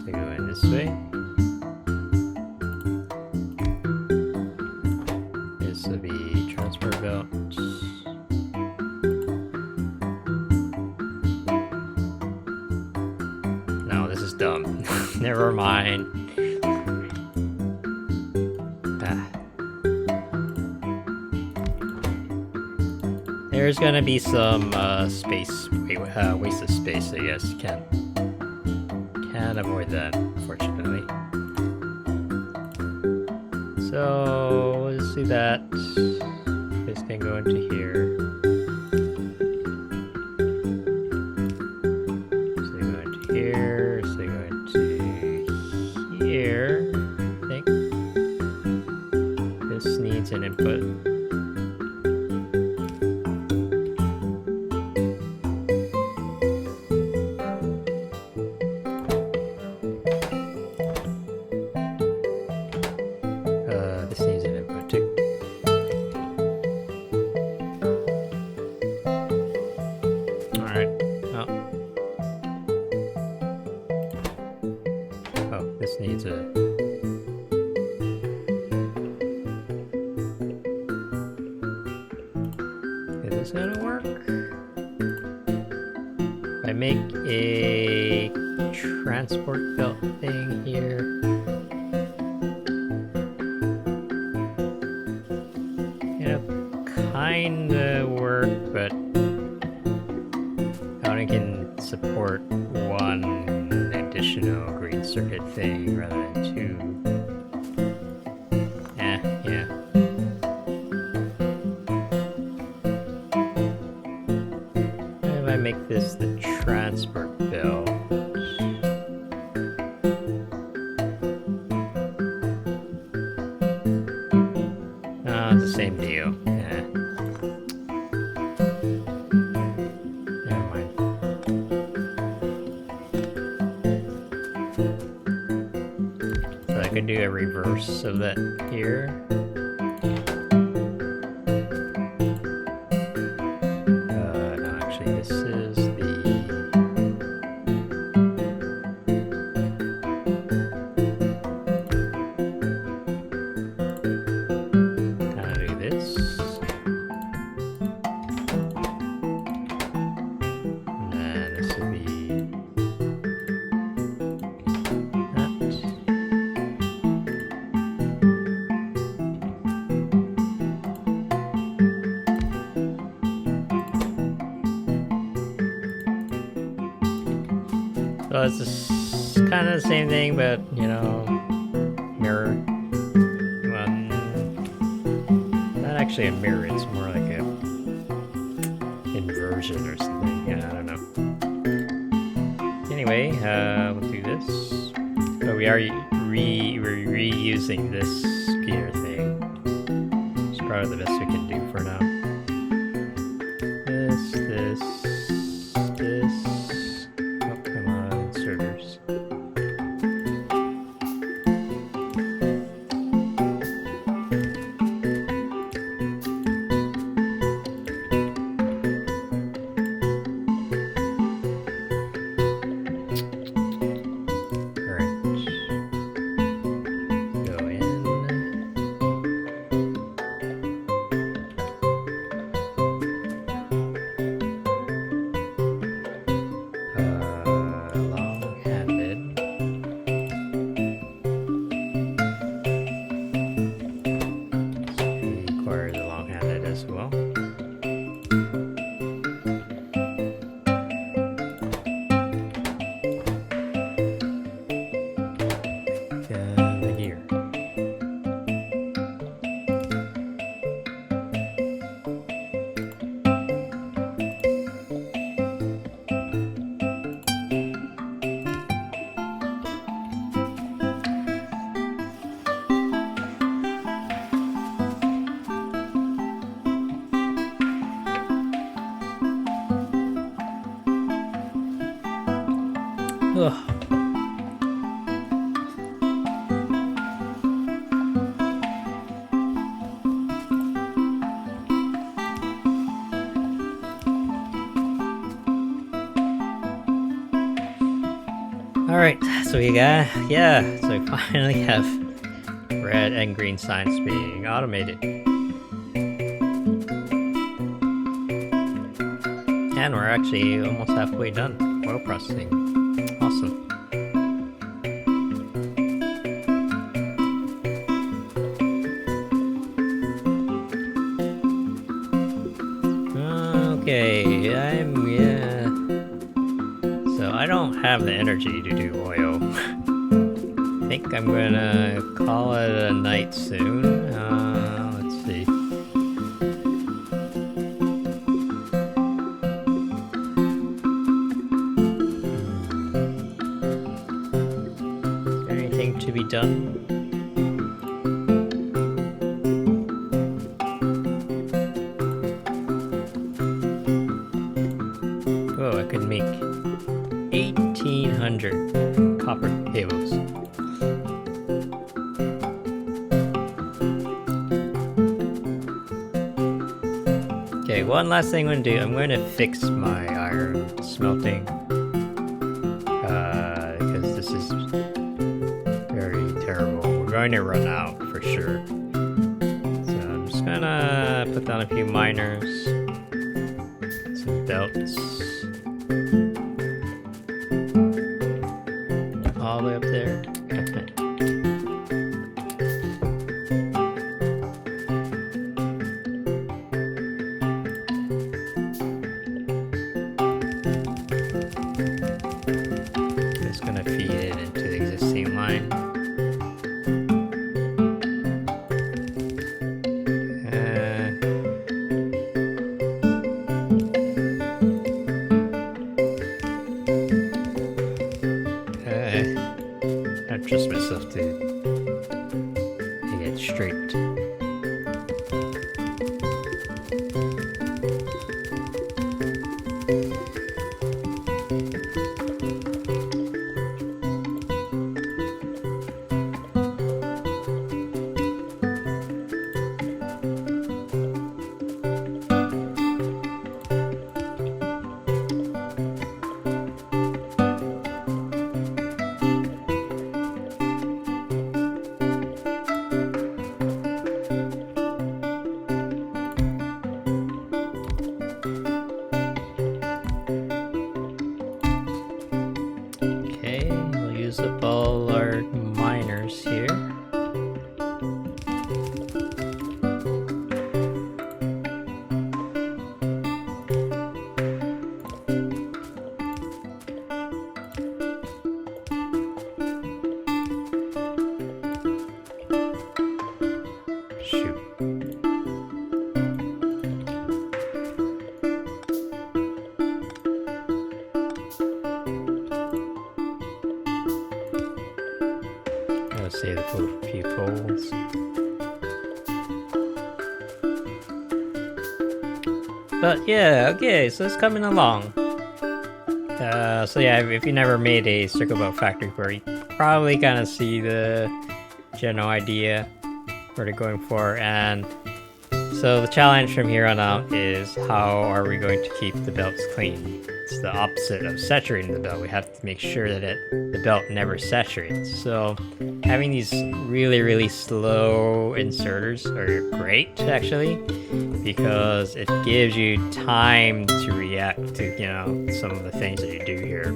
They go in this way. This would be transfer belt. No, this is dumb. Never mind. There's gonna be some space, waste of space, I guess. Can't avoid that, unfortunately. So let's see that. This can go into here. So go into here. So go into here. I think this needs an input. This needs an input too. Alright. Oh, this needs a... Is this gonna work? If I make a transport belt thing here. Kinda work, but I only can support one additional green circuit thing rather than two. Yeah. If I make this the transport belt. It's the same deal. I could do a reverse of that here. No, actually, this is the... Kind of do this. And then this would be... So it's just kind of the same thing, but you know, mirror. Well, not actually a mirror; it's more like a inversion or something. Yeah, I don't know. Anyway, we'll do this. So we are we're reusing this gear thing. It's probably the best we can do for now. This. Ugh. Alright, so we got, so we finally have red and green signs being automated. And we're actually almost halfway done oil processing. Awesome. Okay, so I don't have the energy to do oil. I think I'm gonna call it a night soon. Let's see. Is there anything to be done? Oh, I could make 1,800 copper cables. Okay, one last thing I'm gonna do. I'm going to fix my iron smelting. Because this is very terrible. We're going to run out for sure. So I'm just gonna put down a few miners. Some belts. All the way up there. Just gonna feed it into the existing line. I trust myself to get straight. Use up all our miners here. Shoot. Save the few folds. But yeah, okay, so it's coming along. So yeah, if you never made a circle belt factory before, you probably kind of see the general idea what they're going for. And so the challenge from here on out is how are we going to keep the belts clean? It's the opposite of saturating the belt. We have to make sure that the belt never saturates. So having these really slow inserters are great actually, because it gives you time to react to, you know, some of the things that you do here.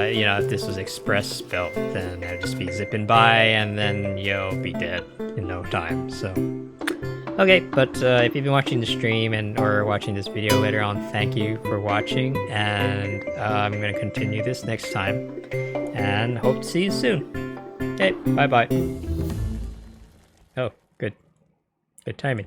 You know, if this was express belt, then I'd just be zipping by and then you'll be dead in no time. So okay, but if you've been watching the stream or watching this video later on, thank you for watching, and I'm going to continue this next time, and hope to see you soon. Okay, bye-bye. Oh, good timing.